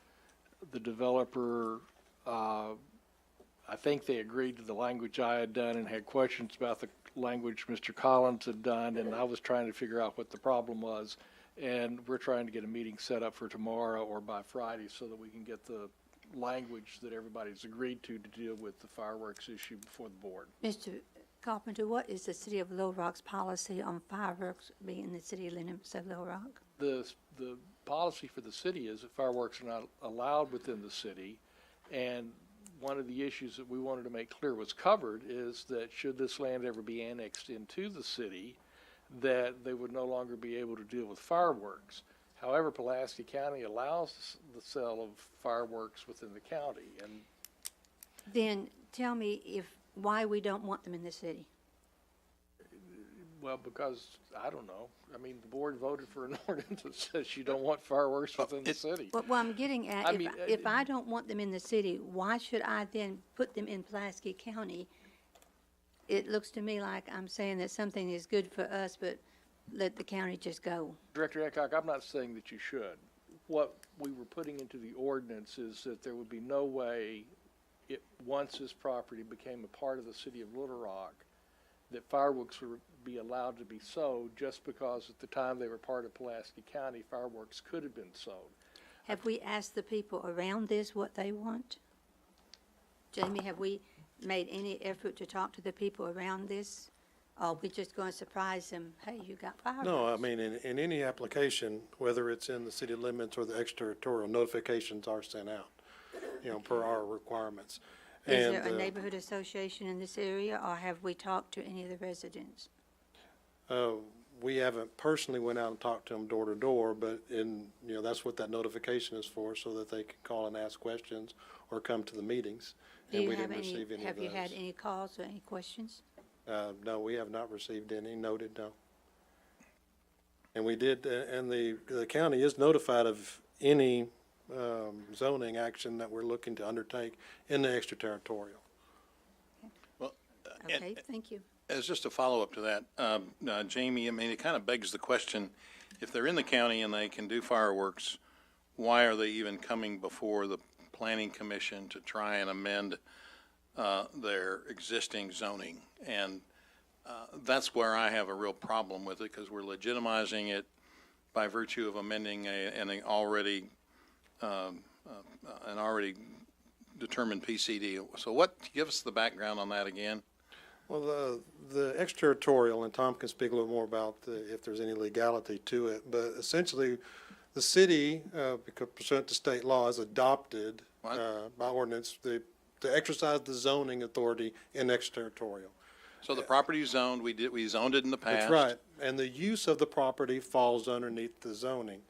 The developer, I think they agreed to the language I had done and had questions about the language Mr. Collins had done, and I was trying to figure out what the problem was. And we're trying to get a meeting set up for tomorrow or by Friday so that we can get the language that everybody's agreed to deal with the fireworks issue before the board. Mr. Carpenter, what is the City of Little Rock's policy on fireworks being in the city limits of Little Rock? The policy for the city is that fireworks are not allowed within the city, and one of the issues that we wanted to make clear was covered is that should this land ever be annexed into the city, that they would no longer be able to deal with fireworks. However, Pulaski County allows the sale of fireworks within the county, and Then tell me why we don't want them in the city. well, because, I don't know, I mean, the board voted for an ordinance that says you don't want fireworks within the city. What I'm getting at, I mean, if I don't want them in the city, why should I then put them in Pulaski County? It looks to me like I'm saying that something is good for us, but let the county just go. Director Adcock, I'm not saying that you should. What we were putting into the ordinance is that there would be no way, once this property became a part of the city of Little Rock, that fireworks would be allowed to be sold just because at the time they were part of Pulaski County, fireworks could have been sold. Have we asked the people around this what they want? Jamie, have we made any effort to talk to the people around this? Or are we just going to surprise them, hey, you got fireworks? No, I mean, in any application, whether it's in the city limits or the extraterritorial, notifications are sent out, per our requirements. Is And, there a neighborhood association in this area, or have we talked to any of the residents? We haven't personally went out and talked to them door to door, but that's what that notification is for, so that they can call and ask questions or come to the meetings. Do And you we have didn't any, receive any of have you had those. any calls or any questions? No, we have not received any noted, no. And we did, and the county is notified of any zoning action that we're looking to undertake in the extraterritorial. Well, Okay, thank you. as just a follow-up to that, Jamie, I mean, it kind of begs the question, if they're in the county and they can do fireworks, why are they even coming before the planning commission to try and amend their existing zoning? And that's where I have a real problem with it, because we're legitimizing it by virtue of amending an already determined PCD. So give us the background on that again. Well, the extraterritorial, and Tom can speak a little more about if there's any legality to it, but essentially, the city, because pursuant to state law, has adopted by ordinance to exercise the zoning authority in extraterritorial. So the property zoned, we zoned it in the past. That's right, and the use of the property falls underneath the zoning.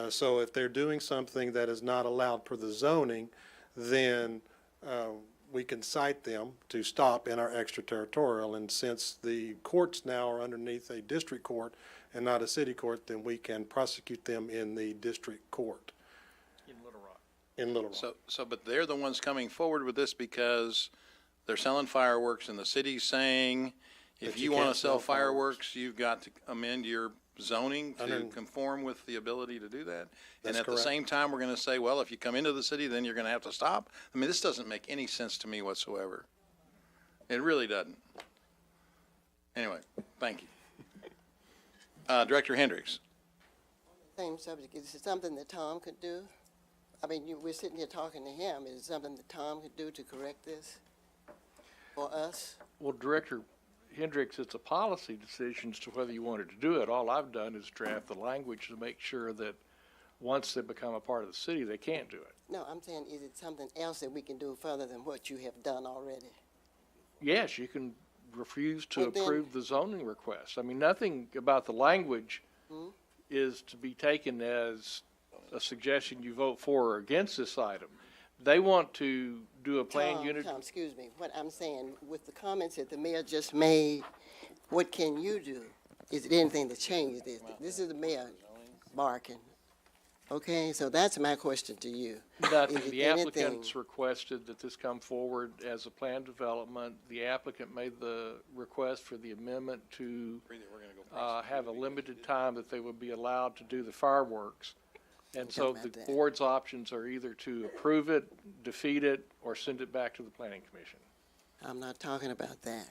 So if they're doing something that is not allowed per the zoning, then we can cite them to stop in our extraterritorial. And since the courts now are underneath a district court and not a city court, then we can prosecute them in the district court In Little Rock. in Little Rock. But they're the ones coming forward with this because they're selling fireworks, and the city's saying, if That you you want to can't sell sell fireworks, you've got to amend your zoning to Under- conform with the ability to do that. And That's at the correct. same time, we're going to say, well, if you come into the city, then you're going to have to stop. I mean, this doesn't make any sense to me whatsoever. It really doesn't. Anyway, thank you. Director Hendricks. Same subject, is it something that Tom could do? I mean, we're sitting here talking to him, is it something that Tom could do to correct this for us? Well, Director Hendricks, it's a policy decision as to whether you wanted to do it. All I've done is draft the language to make sure that once they become a part of the city, they can't do it. No, I'm saying, is it something else that we can do further than what you have done already? Yes, you can refuse to Well, then- approve the zoning request. I mean, nothing about the language Hmm? is to be taken as a suggestion you vote for or against this item. They want to do a planned unit. Tom, excuse me, what I'm saying, with the comments that the mayor just made, what can you do? Is there anything to change this? This is the mayor barking. Okay, so that's my question to you. Nothing. Is it The anything- applicants requested that this come forward as a planned development. The applicant made the request for the amendment to have a limited time that they would be allowed to do the fireworks. And so Talking the about that. board's options are either to approve it, defeat it, or send it back to the planning commission. I'm not talking about that.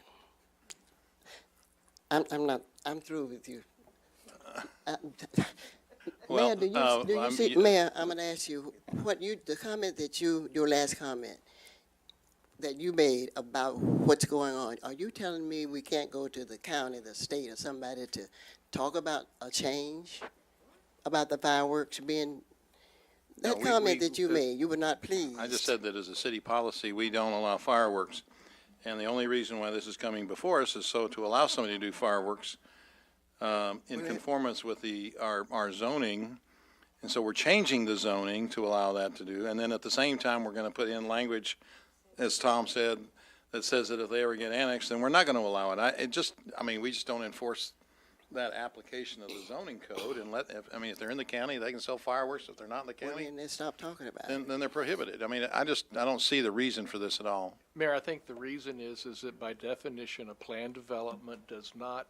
I'm through with you. Well, Mayor, do you I'm- see, Mayor, I'm gonna ask you, the comment that your last comment that you made about what's going on, are you telling me we can't go to the county, the state, or somebody to talk about a change? About the fireworks being, No, that we- comment we- that you made, you were not pleased. I just said that as a city policy, we don't allow fireworks. And the only reason why this is coming before us is so to allow somebody to do fireworks in conformance with our zoning. And so we're changing the zoning to allow that to do. And then at the same time, we're going to put in language, as Tom said, that says that if they ever get annexed, then we're not going to allow it. We just don't enforce that application of the zoning code and if they're in the county, they can sell fireworks. If they're not in the Well, county, then let's stop talking about it. then they're prohibited. I don't see the reason for this at all. Mayor, I think the reason is that by definition, a planned development does not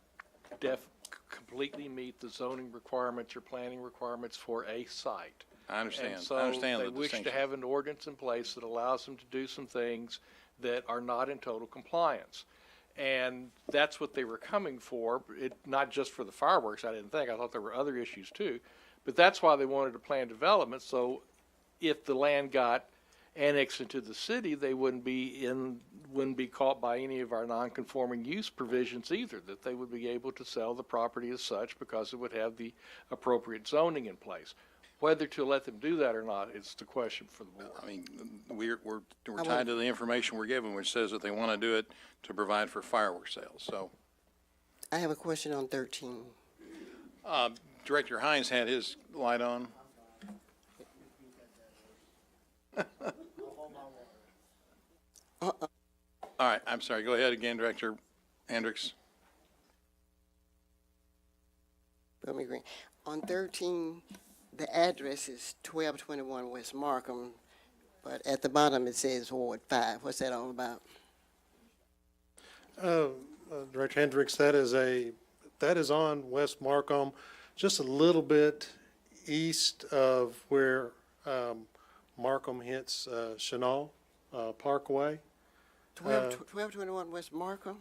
completely meet the zoning requirements or planning requirements for a site. I understand. And so I understand the they wish to distinction. have an ordinance in place that allows them to do some things that are not in total compliance. And that's what they were coming for, not just for the fireworks, I thought there were other issues too. But that's why they wanted a planned development, so if the land got annexed into the city, they wouldn't be caught by any of our non-conforming use provisions either, that they would be able to sell the property as such because it would have the appropriate zoning in place. Whether to let them do that or not is the question for the board. I mean, we're tied to the information we're given, which says that they want to do it to provide for fireworks sales, so. I have a question on 13. Director Hines had his light on. All right, I'm sorry, go ahead again, Director Hendricks. Let me agree. On 13, the address is 1221 West Markham, but at the bottom it says Ward 5. What's that all about? Director Hendricks, that is on West Markham, just a little bit east of where Markham hits Chenal Parkway. 1221 West Markham?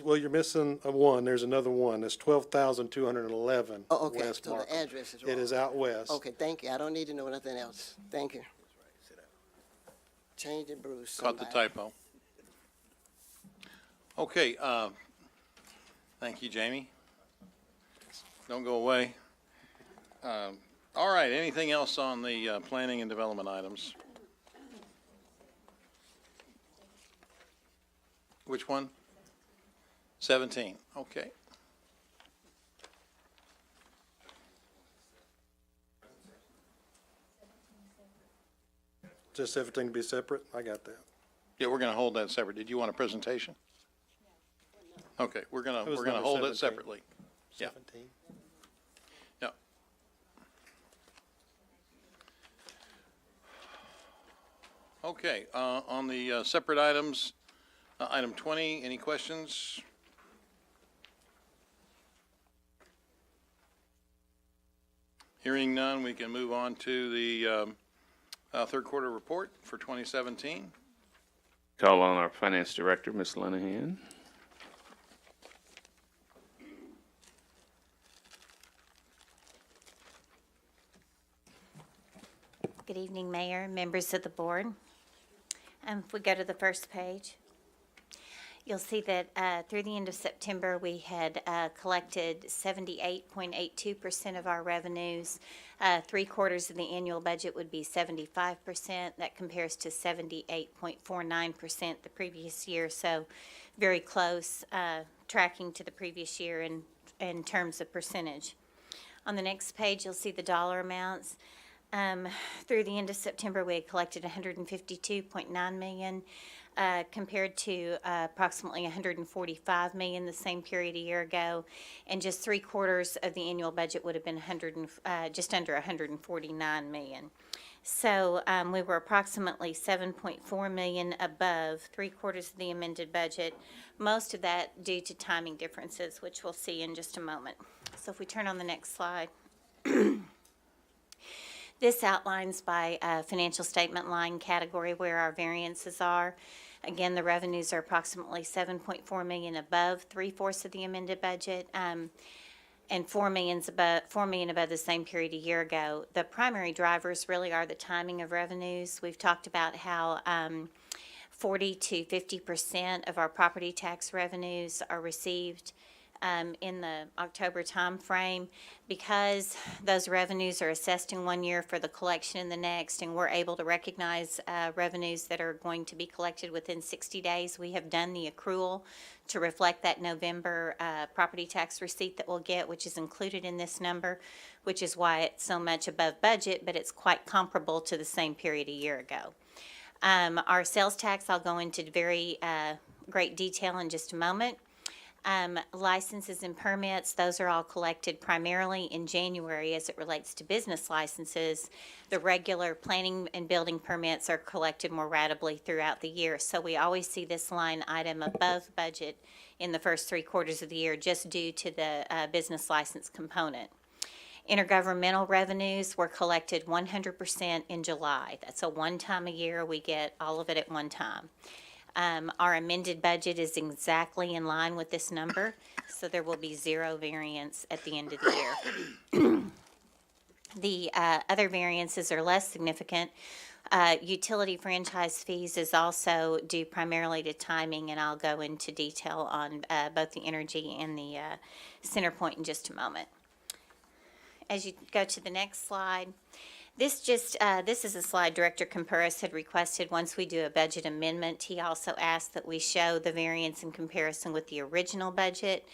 Well, you're missing a one. There's another one. It's 12,211 Oh, okay, West so Markham. the address is wrong. It is out west. Okay, thank you. I don't need to know nothing else. Thank you. Change it, Bruce. Caught the somebody. typo. Okay, thank you, Jamie. Don't go away. All right, anything else on the planning and development items? Which one? 17, okay. Just everything to be separate? I got that. Yeah, we're going to hold that separate. Did you want a presentation? Okay, we're going It was to number hold it 17. separately. Yeah. 17. Yeah. Okay, on the separate items, item 20, any questions? Hearing none, we can move on to the third quarter report for 2017. Call on our finance director, Ms. Lenahan. Good evening, Mayor, members of the board. If we go to the first page, you'll see that through the end of September, we had collected 78.82% of our revenues. 3/4 of the annual budget would be 75%. That compares to 78.49% the previous year, so very close, tracking to the previous year in terms of percentage. On the next page, you'll see the dollar amounts. Through the end of September, we had collected $152.9 million, compared to approximately $145 million the same period a year ago, and just 3/4 of the annual budget would have been just under $149 million. So we were approximately $7.4 million above 3/4 of the amended budget, most of that due to timing differences, which we'll see in just a moment. So if we turn on the next slide. This outlines by financial statement line category where our variances are. Again, the revenues are approximately $7.4 million above 3/4 of the amended budget, and $4 million above the same period a year ago. The primary drivers really are the timing of revenues. We've talked about how 40 to 50% of our property tax revenues are received in the October timeframe. Because those revenues are assessed in one year for the collection in the next, and we're able to recognize revenues that are going to be collected within 60 days, we have done the accrual to reflect that November property tax receipt that we'll get, which is included in this number, which is why it's so much above budget, but it's quite comparable to the same period a year ago. Our sales tax, I'll go into very great detail in just a moment. Licenses and permits, those are all collected primarily in January as it relates to business licenses. The regular planning and building permits are collected more ratably throughout the year. So we always see this line item above budget in the first 3/4 of the year just due to the business license component. Intergovernmental revenues were collected 100% in July. That's a one time a year. We get all of it at one time. Our amended budget is exactly in line with this number, so there will be zero variance at the end of the year. The other variances are less significant. Utility franchise fees is also due primarily to timing, and I'll go into detail on both the energy and the CenterPoint in just a moment. As you go to the next slide, this is a slide Director Campuris had requested once we do a budget amendment. He also asked that we show the variance in comparison with the original budget.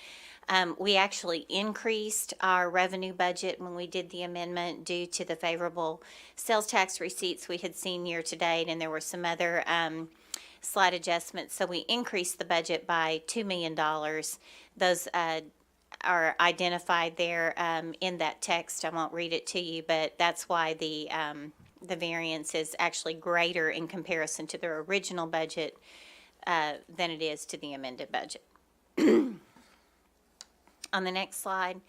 We actually increased our revenue budget when we did the amendment due to the favorable sales tax receipts we had seen year to date, and there were some other slight adjustments. So we increased the budget by $2 million. Those are identified there in that text. I won't read it to you, but that's why the variance is actually greater in comparison to the original budget than it is to the amended budget. On the next slide,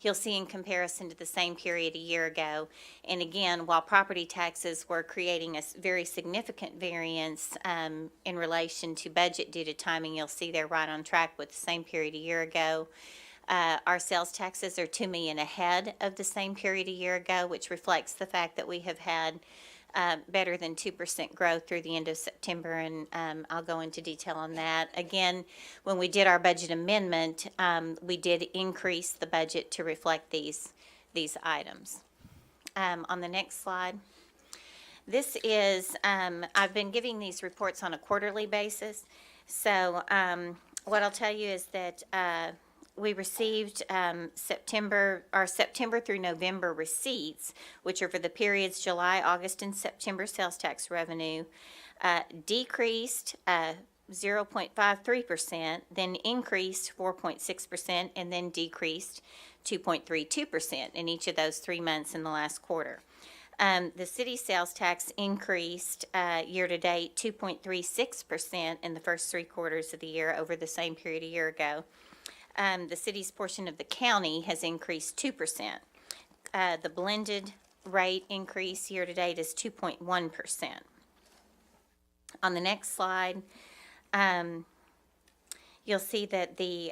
you'll see in comparison to the same period a year ago. And again, while property taxes were creating a very significant variance in relation to budget due to timing, you'll see they're right on track with the same period a year ago. Our sales taxes are $2 million ahead of the same period a year ago, which reflects the fact that we have had better than 2% growth through the end of September, and I'll go into detail on that. Again, when we did our budget amendment, we did increase the budget to reflect these items. On the next slide, this is, I've been giving these reports on a quarterly basis, so what I'll tell you is that we received September through November receipts, which are for the periods July, August, and September sales tax revenue, decreased 0.53%, then increased 4.6%, and then decreased 2.32% in each of those 3 months in the last quarter. The city sales tax increased year-to-date 2.36% in the first 3 quarters of the year over the same period a year ago. The city's portion of the county has increased 2%. The blended rate increase year-to-date is 2.1%. On the next slide, you'll see that the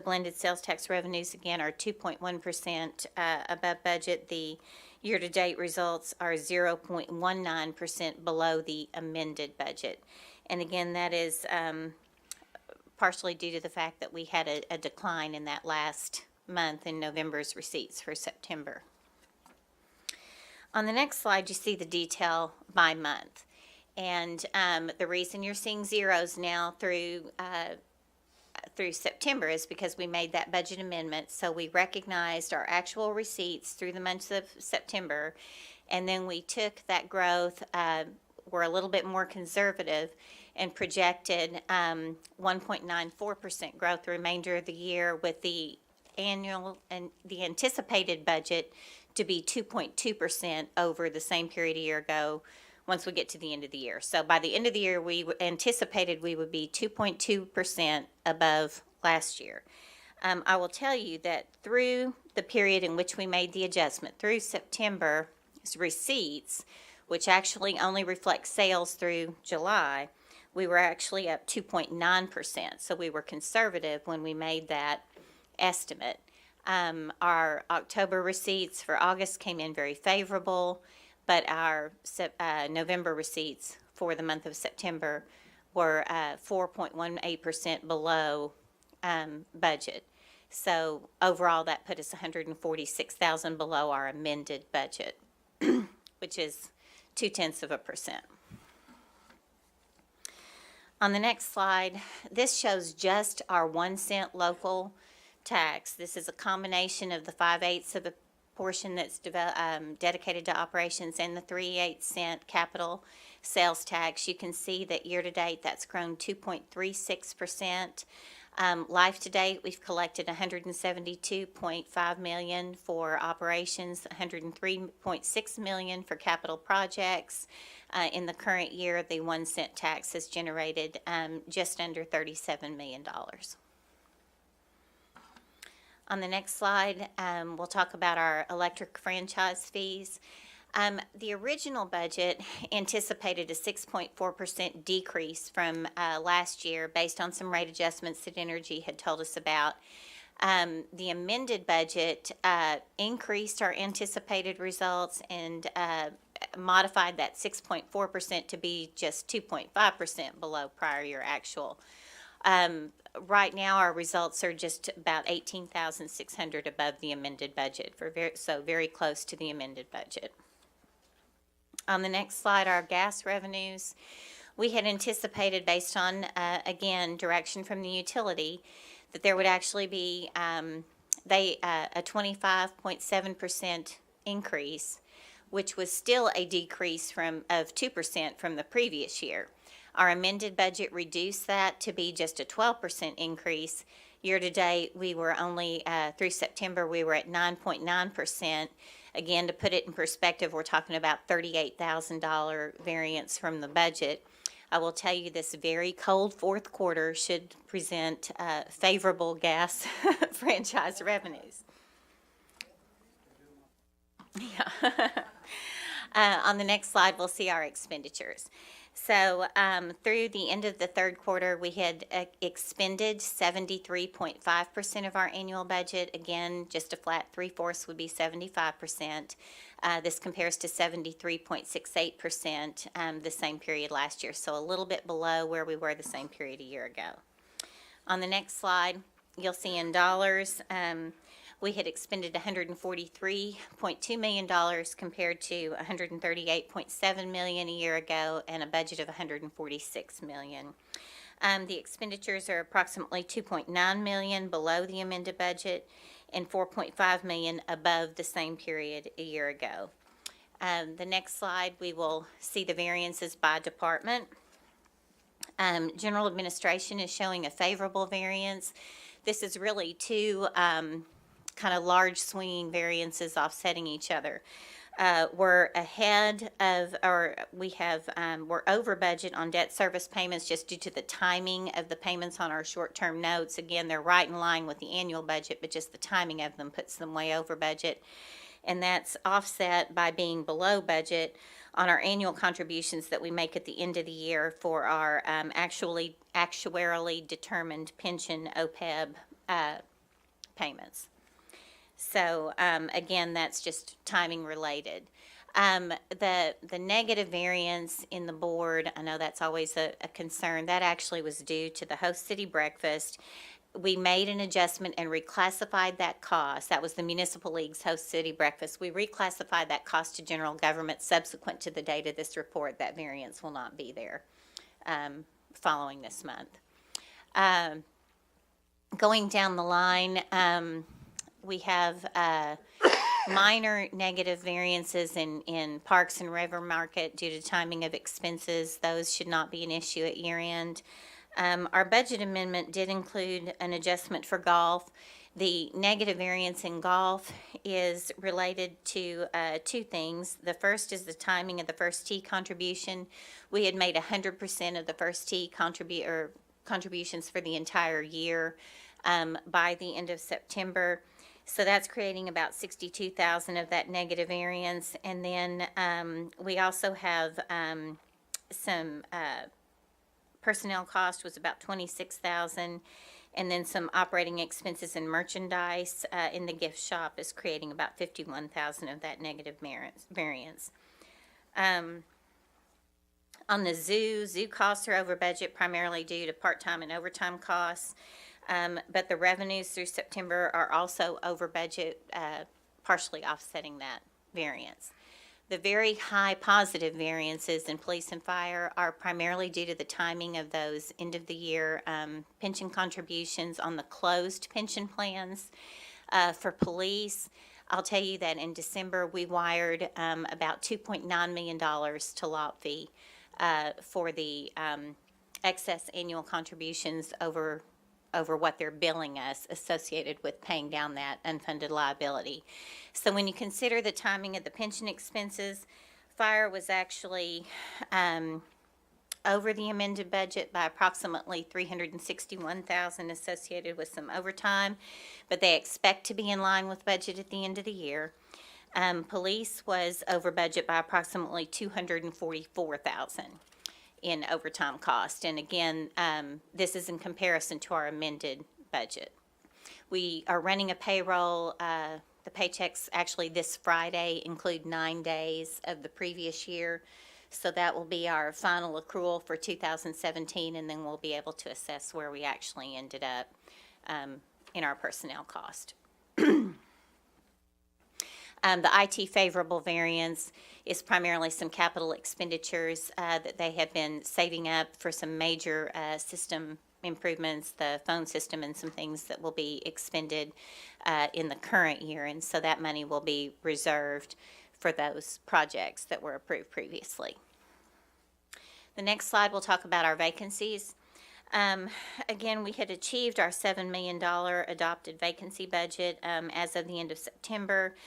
blended sales tax revenues, again, are 2.1% above budget. The year-to-date results are 0.19% below the amended budget. And again, that is partially due to the fact that we had a decline in that last month in November's receipts for September. On the next slide, you see the detail by month. And the reason you're seeing zeros now through September is because we made that budget amendment. So we recognized our actual receipts through the months of September, and then we took that growth, we're a little bit more conservative, and projected 1.94% growth the remainder of the year, with the annual and the anticipated budget to be 2.2% over the same period a year ago once we get to the end of the year. So by the end of the year, we anticipated we would be 2.2% above last year. I will tell you that through the period in which we made the adjustment, through September's receipts, which actually only reflects sales through July, we were actually up 2.9%. So we were conservative when we made that estimate. Our October receipts for August came in very favorable, but our November receipts for the month of September were 4.18% below budget. So overall, that put us $146,000 below our amended budget, which is 0.2%. On the next slide, this shows just our 1 cent local tax. This is a combination of the 5/8 of a portion that's dedicated to operations and the 3/8 cent capital sales tax. You can see that year-to-date that's grown 2.36%. Life to date, we've collected $172.5 million for operations, $103.6 million for capital projects. In the current year, the 1 cent tax has generated just under $37 million. On the next slide, we'll talk about our electric franchise fees. The original budget anticipated a 6.4% decrease from last year based on some rate adjustments that Energy had told us about. The amended budget increased our anticipated results and modified that 6.4% to be just 2.5% below prior year actual. Right now, our results are just about 18,600 above the amended budget, so very close to the amended budget. On the next slide, our gas revenues. We had anticipated, based on, again, direction from the utility, that there would actually be a 25.7% increase, which was still a decrease of 2% from the previous year. Our amended budget reduced that to be just a 12% increase. Year-to-date, we were only, through September, we were at 9.9%. Again, to put it in perspective, we're talking about $38,000 variance from the budget. I will tell you this very cold fourth quarter should present favorable gas franchise revenues. Yeah. On the next slide, we'll see our expenditures. So through the end of the third quarter, we had expended 73.5% of our annual budget. Again, just a flat 3/4 would be 75%. This compares to 73.68% the same period last year, so a little bit below where we were the same period a year ago. On the next slide, you'll see in dollars, we had expended $143.2 million compared to $138.7 million a year ago and a budget of $146 million. The expenditures are approximately $2.9 million below the amended budget and $4.5 million above the same period a year ago. The next slide, we will see the variances by department. General administration is showing a favorable variance. This is really two kind of large swinging variances offsetting each other. We're ahead of, or we have, we're over budget on debt service payments just due to the timing of the payments on our short-term notes. Again, they're right in line with the annual budget, but just the timing of them puts them way over budget. And that's offset by being below budget on our annual contributions that we make at the end of the year for our actuarially determined pension OPEB payments. So, again, that's just timing related. The negative variance in the board, I know that's always a concern, that actually was due to the Host City Breakfast. We made an adjustment and reclassified that cost. That was the Municipal League's Host City Breakfast. We reclassified that cost to general government subsequent to the date of this report. That variance will not be there following this month. Going down the line, we have minor negative variances in Parks and River Market due to timing of expenses. Those should not be an issue at year end. Our budget amendment did include an adjustment for golf. The negative variance in golf is related to two things. The first is the timing of the first tee contribution. We had made 100% of the first tee contributions for the entire year by the end of September. So that's creating about 62,000 of that negative variance. And then we also have some personnel cost was about 26,000, and then some operating expenses and merchandise in the gift shop is creating about 51,000 of that negative variance. On the zoo costs are over budget primarily due to part-time and overtime costs. But the revenues through September are also over budget, partially offsetting that variance. The very high positive variances in police and fire are primarily due to the timing of those end of the year pension contributions on the closed pension plans. For police, I'll tell you that in December we wired about $2.9 million to LOPV for the excess annual contributions over what they're billing us associated with paying down that unfunded liability. So when you consider the timing of the pension expenses, fire was actually over the amended budget by approximately $361,000 associated with some overtime, but they expect to be in line with budget at the end of the year. Police was over budget by approximately $244,000. In overtime cost. And again, this is in comparison to our amended budget. We are running a payroll. The paychecks actually this Friday include 9 days of the previous year. So that will be our final accrual for 2017, and then we'll be able to assess where we actually ended up in our personnel cost. The IT favorable variance is primarily some capital expenditures that they have been saving up for some major system improvements, the phone system and some things that will be expended in the current year. And so that money will be reserved for those projects that were approved previously. The next slide will talk about our vacancies. Again, we had achieved our $7 million adopted vacancy budget as of the end of September.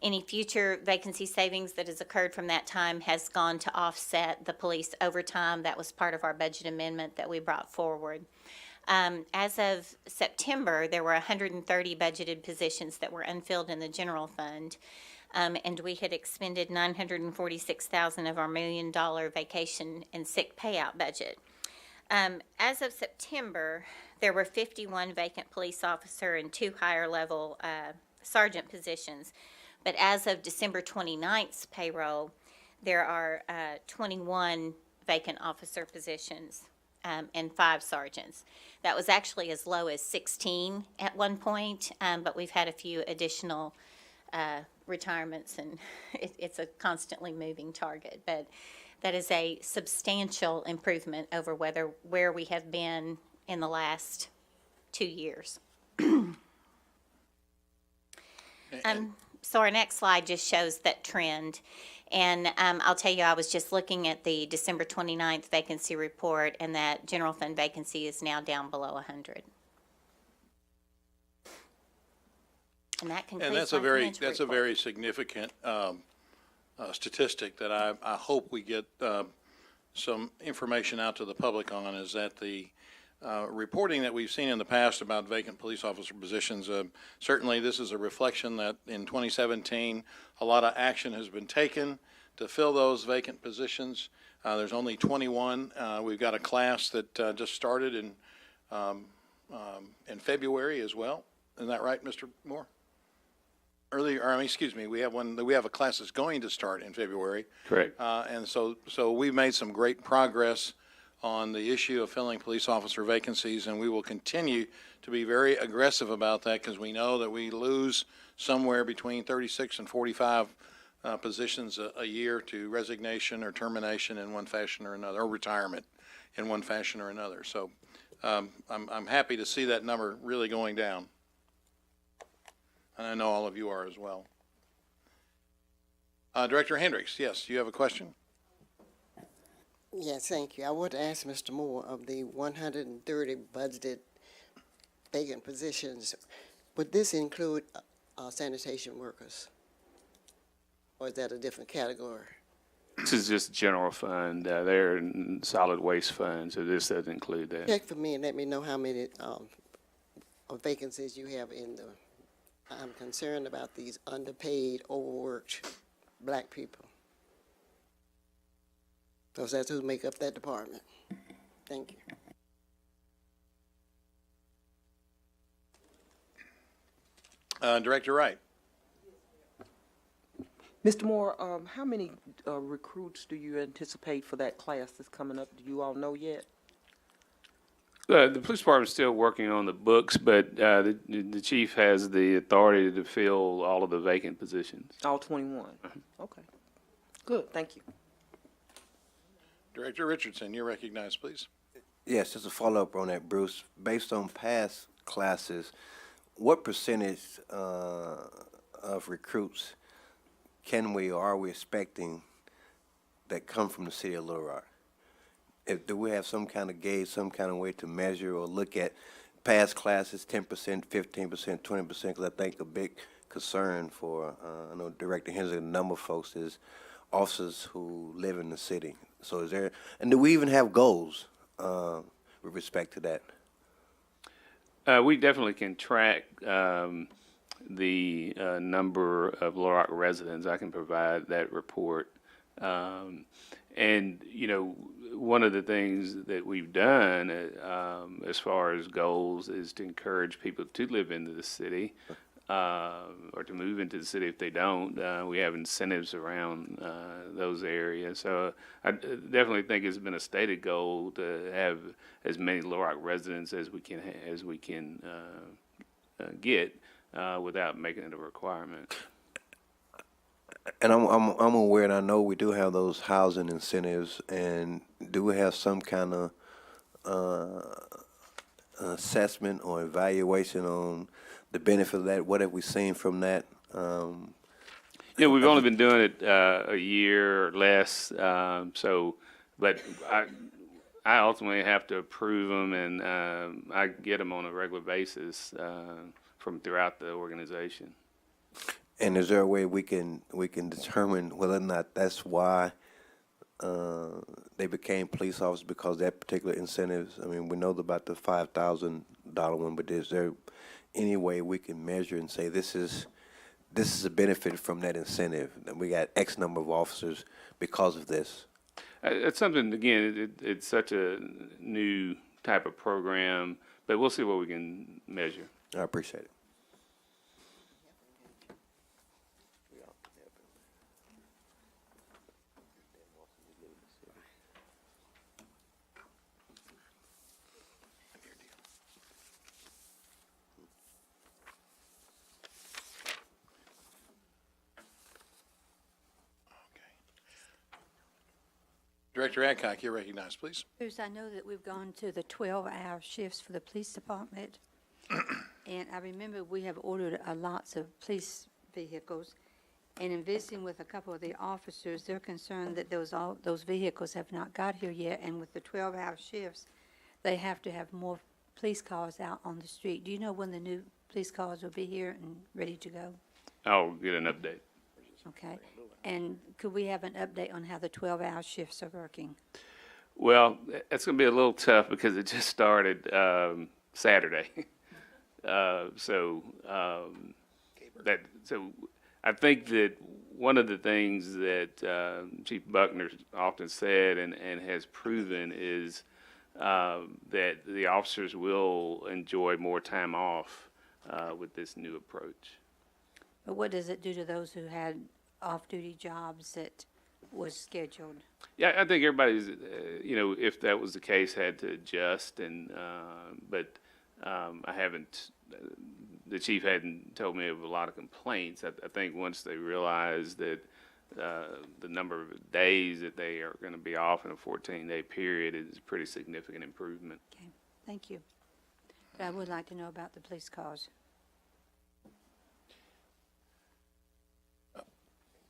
Any future vacancy savings that has occurred from that time has gone to offset the police overtime. That was part of our budget amendment that we brought forward. As of September, there were 130 budgeted positions that were unfilled in the general fund. And we had expended $946,000 of our $1 million vacation and sick payout budget. As of September, there were 51 vacant police officer and 2 higher level sergeant positions. But as of December 29th's payroll, there are 21 vacant officer positions and 5 sergeants. That was actually as low as 16 at one point, but we've had a few additional retirements, and it's a constantly moving target. But that is a substantial improvement over where we have been in the last 2 years. So our next slide just shows that trend. And I'll tell you, I was just looking at the December 29th vacancy report, and that general fund vacancy is now down below 100. And that concludes And that's my a very, financial that's a report. very significant statistic that I hope we get some information out to the public on, is that the reporting that we've seen in the past about vacant police officer positions, certainly this is a reflection that in 2017, a lot of action has been taken to fill those vacant positions. There's only 21. We've got a class that just started in February as well. Isn't that right, Mr. Moore? We have a class that's going to start in February. Correct. And so we've made some great progress on the issue of filling police officer vacancies, and we will continue to be very aggressive about that, because we know that we lose somewhere between 36 and 45 positions a year to resignation or termination in one fashion or another, or retirement in one fashion or another. So I'm happy to see that number really going down. And I know all of you are as well. Director Hendricks, yes, you have a question? Yes, thank you. I would ask Mr. Moore, of the 130 budgeted vacant positions, would this include sanitation workers? Or is that a different category? This is just general fund. They're in solid waste fund, so this doesn't include that. Check for me and let me know how many vacancies you have in the, I'm concerned about these underpaid, overworked black people. Because that's who make up that department. Thank you. Director Wright. Mr. Moore, how many recruits do you anticipate for that class that's coming up? Do you all know yet? The police department's still working on the books, but the chief has the authority to fill all of the vacant positions. All 21? Okay. Good, thank you. Director Richardson, you're recognized, please. Yes, just a follow-up on that, Bruce. Based on past classes, what percentage of recruits can we or are we expecting that come from the city of Little Rock? Do we have some kind of gauge, some kind of way to measure or look at past classes, 10%, 15%, 20%? Because I think a big concern for, I know Director Hensley and a number of folks is officers who live in the city. So is there, and do we even have goals with respect to that? We definitely can track the number of Little Rock residents. I can provide that report. And, one of the things that we've done, as far as goals is to encourage people to live into the city, or to move into the city if they don't. We have incentives around, those areas. So I definitely think it's been a stated goal to have as many Little Rock residents as we can, get, without making it a requirement. And I'm aware, and I know we do have those housing incentives, and do we have some kind of assessment or evaluation on the benefit of that? What have we seen from that? We've only been doing it a year or less, but I ultimately have to approve them, and I get them on a regular basis from throughout the organization. And is there a way we can determine whether or not that's why they became police officers, because of that particular incentives? I mean, we know about the $5,000 one, but is there any way we can measure and say this is a benefit from that incentive, that we got X number of officers because of this? It's something, again, it's such a new type of program, but we'll see what we can measure. I appreciate it. Director Adcock, you're recognized, please. Bruce, I know that we've gone to the 12-hour shifts for the police department. And I remember we have ordered lots of police vehicles. And in visiting with a couple of the officers, they're concerned that those vehicles have not got here yet. And with the 12-hour shifts, they have to have more police cars out on the street. Do you know when the new police cars will be here and ready to go? I'll get an update. Okay. And could we have an update on how the 12-hour shifts are working? Well, it's going to be a little tough because it just started Saturday. So I think that one of the things that Chief Buckner often said and has proven is that the officers will enjoy more time off with this new approach. But what does it do to those who had off-duty jobs that was scheduled? Yeah, I think everybody's, if that was the case, had to adjust, but I haven't, the chief hadn't told me of a lot of complaints. I think once they realized that the number of days that they are going to be off in a 14-day period is a pretty significant improvement. Okay, thank you. But I would like to know about the police cars.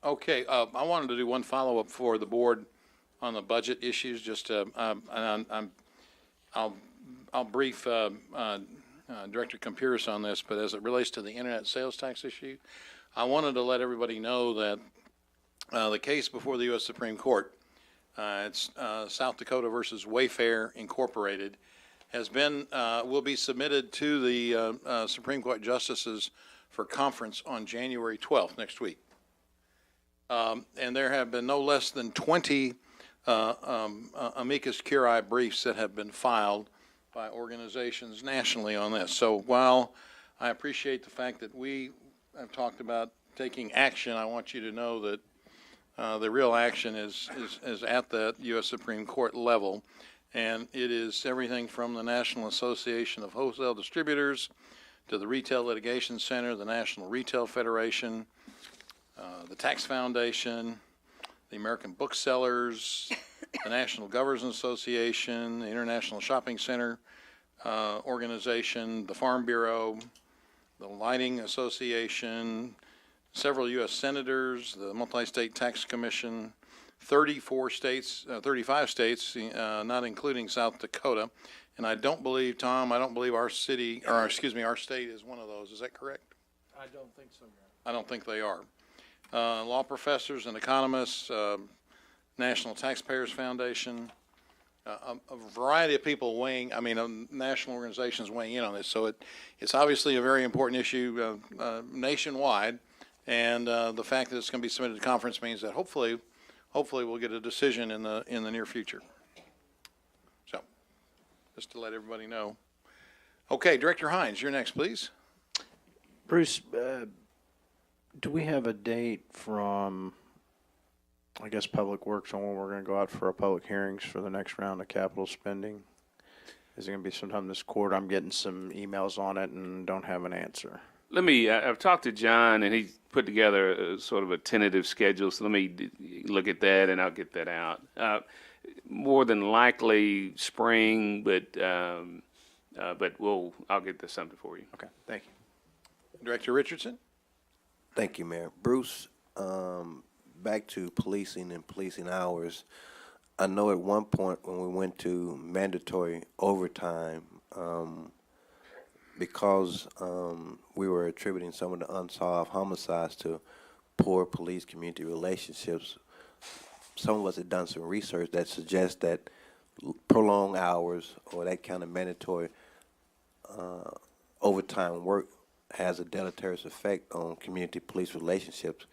Okay, I wanted to do one follow-up for the board on the budget issues, just, and I'll brief Director Campiris on this, but as it relates to the internet sales tax issue, I wanted to let everybody know that the case before the U.S. Supreme Court, it's South Dakota versus Wayfair Incorporated, has been, will be submitted to the Supreme Court justices for conference on January 12th, next week. And there have been no less than 20 amicus curiae briefs that have been filed by organizations nationally on this. So while I appreciate the fact that we have talked about taking action, I want you to know that the real action is at the U.S. Supreme Court level. And it is everything from the National Association of Wholesale Distributors to the Retail Litigation Center, the National Retail Federation, the Tax Foundation, the American Booksellers, the National Governors Association, the International Shopping Center Organization, the Farm Bureau, the Lighting Association, several U.S. senators, the Multi-State Tax Commission, 35 states, not including South Dakota. And I don't believe, Tom, our city, or excuse me, our state is one of those. Is that correct? I don't think so, Your Honor. I don't think they are. Law professors and economists, National Taxpayers Foundation, a variety of people national organizations weighing in on this. So it's obviously a very important issue nationwide, and the fact that it's going to be submitted to conference means that hopefully hopefully we'll get a decision in the near future. So, just to let everybody know. Okay, Director Hines, you're next, please. Bruce, do we have a date from, I guess, Public Works on when we're going to go out for our public hearings for the next round of capital spending? Is it going to be sometime this quarter? I'm getting some emails on it and don't have an answer. I've talked to John, and he's put together sort of a tentative schedule, so let me look at that, and I'll get that out. More than likely spring, but I'll get this something for you. Okay, thank you. Director Richardson? Thank you, Mayor. Bruce, back to policing and policing hours. I know at one point when we went to mandatory overtime, because we were attributing some of the unsolved homicides to poor police-community relationships, some of us had done some research that suggests that prolonged hours or that kind of mandatory overtime work has a deleterious effect on community police relationships,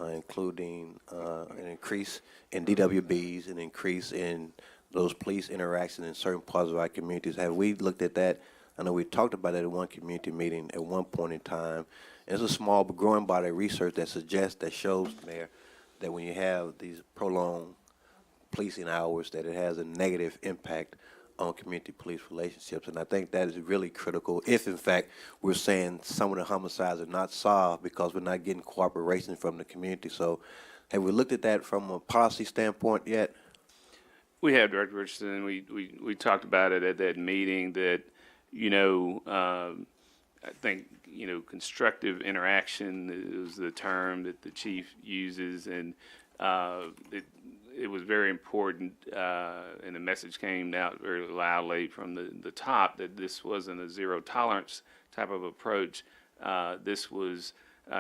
including an increase in DWBs, an increase in those police interactions in certain parts of our communities. Have we looked at that? I know we talked about it at one community meeting at one point in time. It's a small but growing body of research that suggests, that shows, Mayor, that when you have these prolonged policing hours, that it has a negative impact on community police relationships. And I think that is really critical if, in fact, we're saying some of the homicides are not solved because we're not getting cooperation from the community. So have we looked at that from a policy standpoint yet? We have, Director Richardson. We talked about it at that meeting that, I think, constructive interaction is the term that the chief uses, and it was very important, and the message came out very loudly from the top that this wasn't a zero tolerance type of approach. This was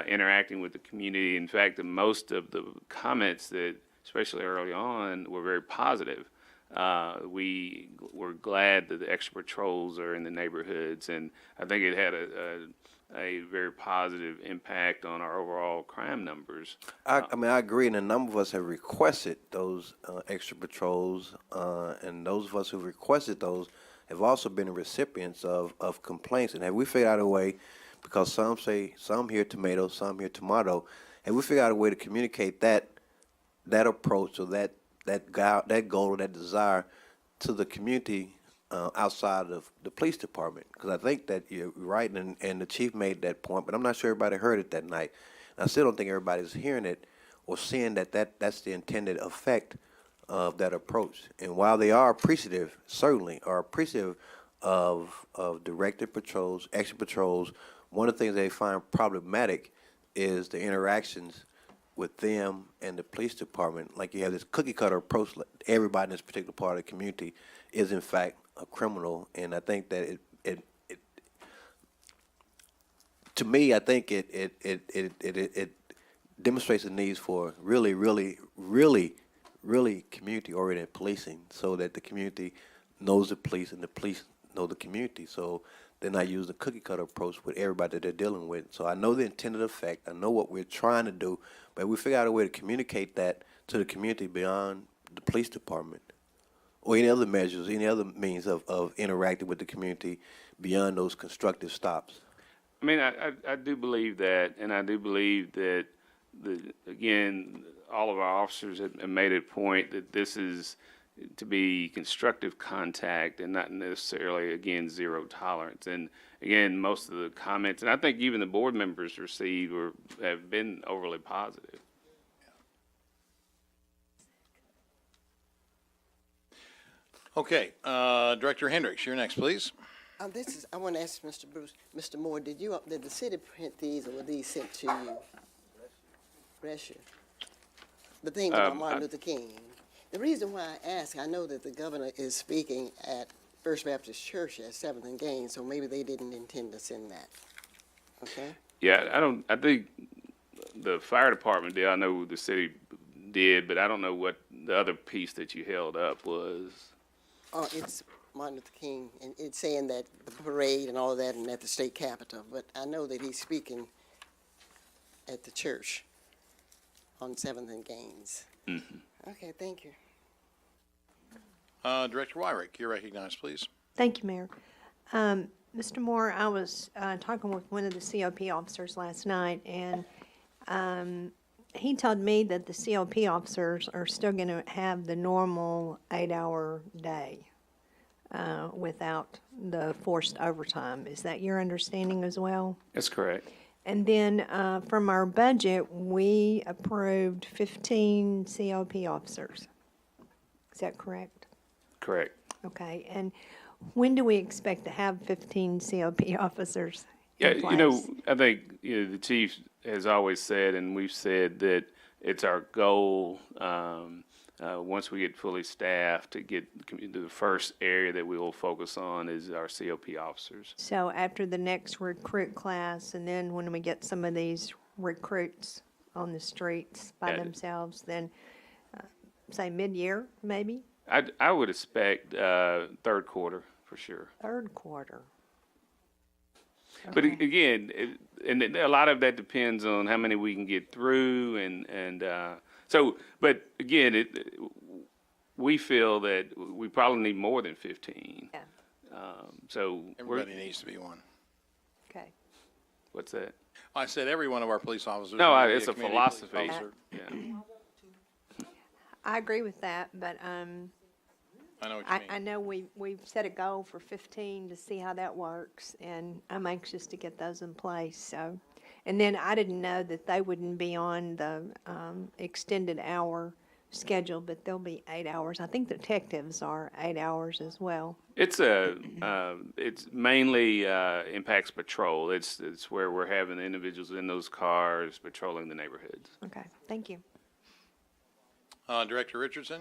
interacting with the community. In fact, most of the comments that, especially early on, were very positive. We were glad that the extra patrols are in the neighborhoods, and I think it had a very positive impact on our overall crime numbers. I agree, and a number of us have requested those extra patrols, and those of us who've requested those have also been recipients of complaints. And have we figured out a way, because some say, some hear tomato, some hear tomato, have we figured out a way to communicate that approach or that goal or that desire to the community outside of the police department? Because I think that you're right, and the chief made that point, but I'm not sure everybody heard it that night. And I still don't think everybody's hearing it or seeing that's the intended effect of that approach. And while they are appreciative, certainly are appreciative of directed patrols, extra patrols, one of the things they find problematic is the interactions with them and the police department. Like, you have this cookie cutter approach, like everybody in this particular part of the community is in fact a criminal. And I think that it to me, I think it demonstrates the needs for really community oriented policing, so that the community knows the police and the police know the community. So they're not using the cookie cutter approach with everybody that they're dealing with. So I know the intended effect, I know what we're trying to do, but we figure out a way to communicate that to the community beyond the police department, or any other measures, any other means of interacting with the community beyond those constructive stops. I mean, I do believe that, and I do believe that, again, all of our officers have made a point that this is to be constructive contact and not necessarily, again, zero tolerance. And again, most of the comments, and I think even the board members received, have been overly positive. Okay, Director Hendricks, you're next, please. I want to ask Mr. Moore, did the city print these, or were these sent to you? Bless you. The thing about Martin Luther King. The reason why I ask, I know that the governor is speaking at First Baptist Church at 7th and Gaines, so maybe they didn't intend to send that. Okay? Yeah, I think the fire department did. I know the city did, but I don't know what the other piece that you held up was. It's Martin Luther King, and it's saying that the parade and all of that and at the state capitol, but I know that he's speaking at the church on 7th and Gaines. Okay, thank you. Director Wyrick, you're recognized, please. Thank you, Mayor. Mr. Moore, I was talking with one of the COP officers last night, and he told me that the COP officers are still going to have the normal 8-hour day without the forced overtime. Is that your understanding as well? That's correct. And then from our budget, we approved 15 COP officers. Is that correct? Correct. Okay, and when do we expect to have 15 COP officers Yeah, in place? you know, I think, you know, the chief has always said, and we've said that it's our goal, once we get fully staffed, to get the first area that we will focus on is our COP officers. So after the next recruit class, and then when we get some of these recruits on the streets by Yeah. themselves, then say mid-year, maybe? I would expect third quarter for sure. Third quarter. But Okay. again, and a lot of that depends on how many we can get through, and so. But again, we feel that we probably need more than 15. Yeah. So Everybody needs to be one. Okay. what's that? I said every one of our police officers. No, needs to be it's a community police philosophy. officer. Yeah. I agree with that, but I know what you mean. I know we've set a goal for 15 to see how that works, and I'm anxious to get those in place, so. And then I didn't know that they wouldn't be on the extended hour schedule, but they'll be 8 hours. I think detectives are 8 hours as well. It's mainly impacts patrol. It's where we're having the individuals in those cars patrolling the neighborhoods. Okay, thank you. Director Richardson?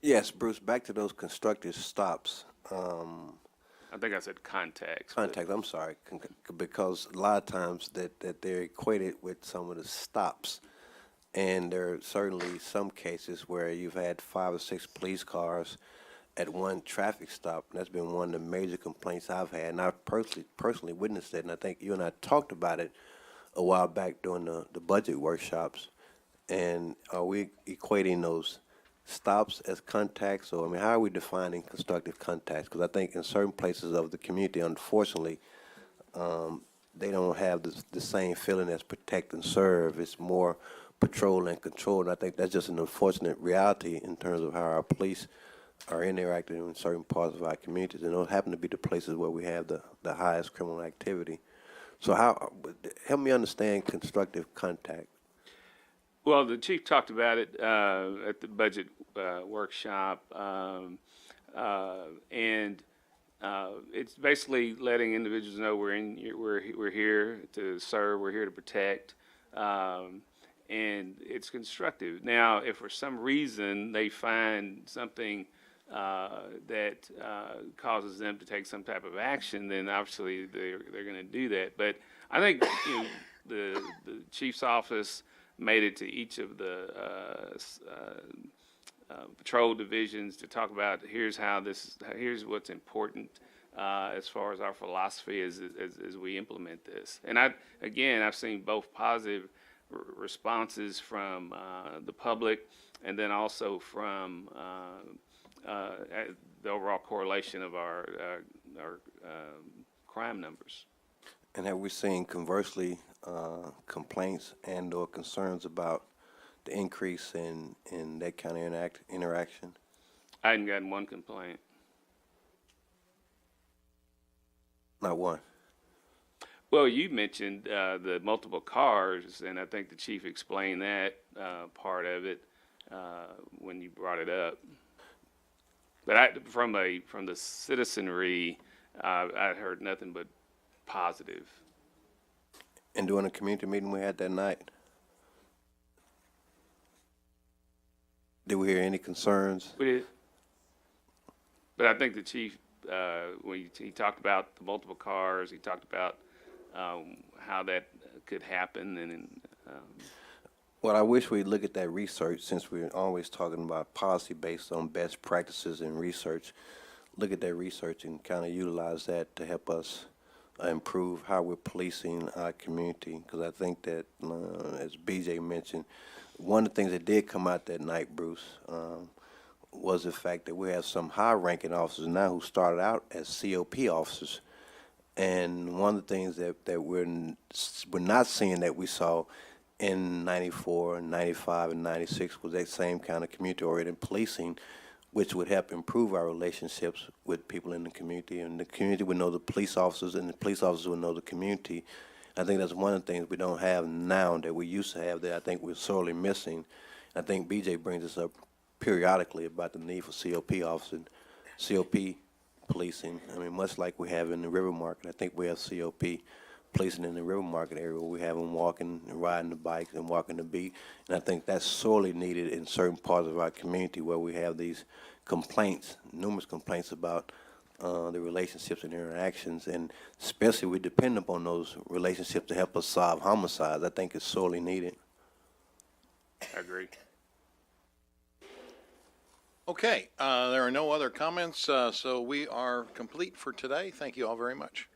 Yes, Bruce, back to those constructive stops. I think I said contacts. but- Contact, I'm sorry, because a lot of times that they're equated with some of the stops. And there are certainly some cases where you've had 5 or 6 police cars at one traffic stop. And that's been one of the major complaints I've had. And I've personally witnessed it. And I think you and I talked about it a while back during the budget workshops. And are we equating those stops as contacts? Or, I mean, how are we defining constructive contacts? Because I think in certain places of the community, unfortunately, they don't have the same feeling as protect and serve. It's more patrol and control. And I think that's just an unfortunate reality in terms of how our police are interacting in certain parts of our communities. And those happen to be the places where we have the highest criminal activity. So help me understand constructive contact. Well, the chief talked about it at the budget workshop, and it's basically letting individuals know we're here to serve, we're here to protect, and it's constructive. Now, if for some reason they find something that causes them to take some type of action, then obviously they're going to do that. But I think the chief's office made it to each of the patrol divisions to talk about here's what's important as far as our philosophy as we implement this. And I've seen both positive responses from the public, and then also from the overall correlation of our crime numbers. And have we seen conversely complaints and or concerns about the increase in that kind of interaction? I hadn't gotten one complaint. Not one. Well, you mentioned the multiple cars, and I think the chief explained that part of it when you brought it up. But from the citizenry, I heard nothing but positive. And during the community meeting we had that night, did we hear any concerns? We did. But I think the chief, when he talked about the multiple cars, he talked about how that could happen, and Well, I wish we'd look at that research, since we're always talking about policy based on best practices and research. Look at that research and kind of utilize that to help us improve how we're policing our community. Because I think that, as BJ mentioned, one of the things that did come out that night, Bruce, was the fact that we have some high-ranking officers now who started out as COP officers. And one of the things that we're not seeing that we saw in 94, 95, and 96 was that same kind of community-oriented policing, which would help improve our relationships with people in the community. And the community would know the police officers, and the police officers would know the community. I think that's one of the things we don't have now that we used to have that I think we're sorely missing. I think BJ brings us up periodically about the need for COP officers, COP policing. I mean, much like we have in the River Market, I think we have COP policing in the River Market area where we have them walking and riding the bikes and walking the beat. And I think that's sorely needed in certain parts of our community where we have these complaints, numerous complaints about the relationships and interactions, and especially we depend upon those relationships to help us solve homicides. I think it's sorely needed. I agree. Okay, there are no other comments, so we are complete for today. Thank you all very much.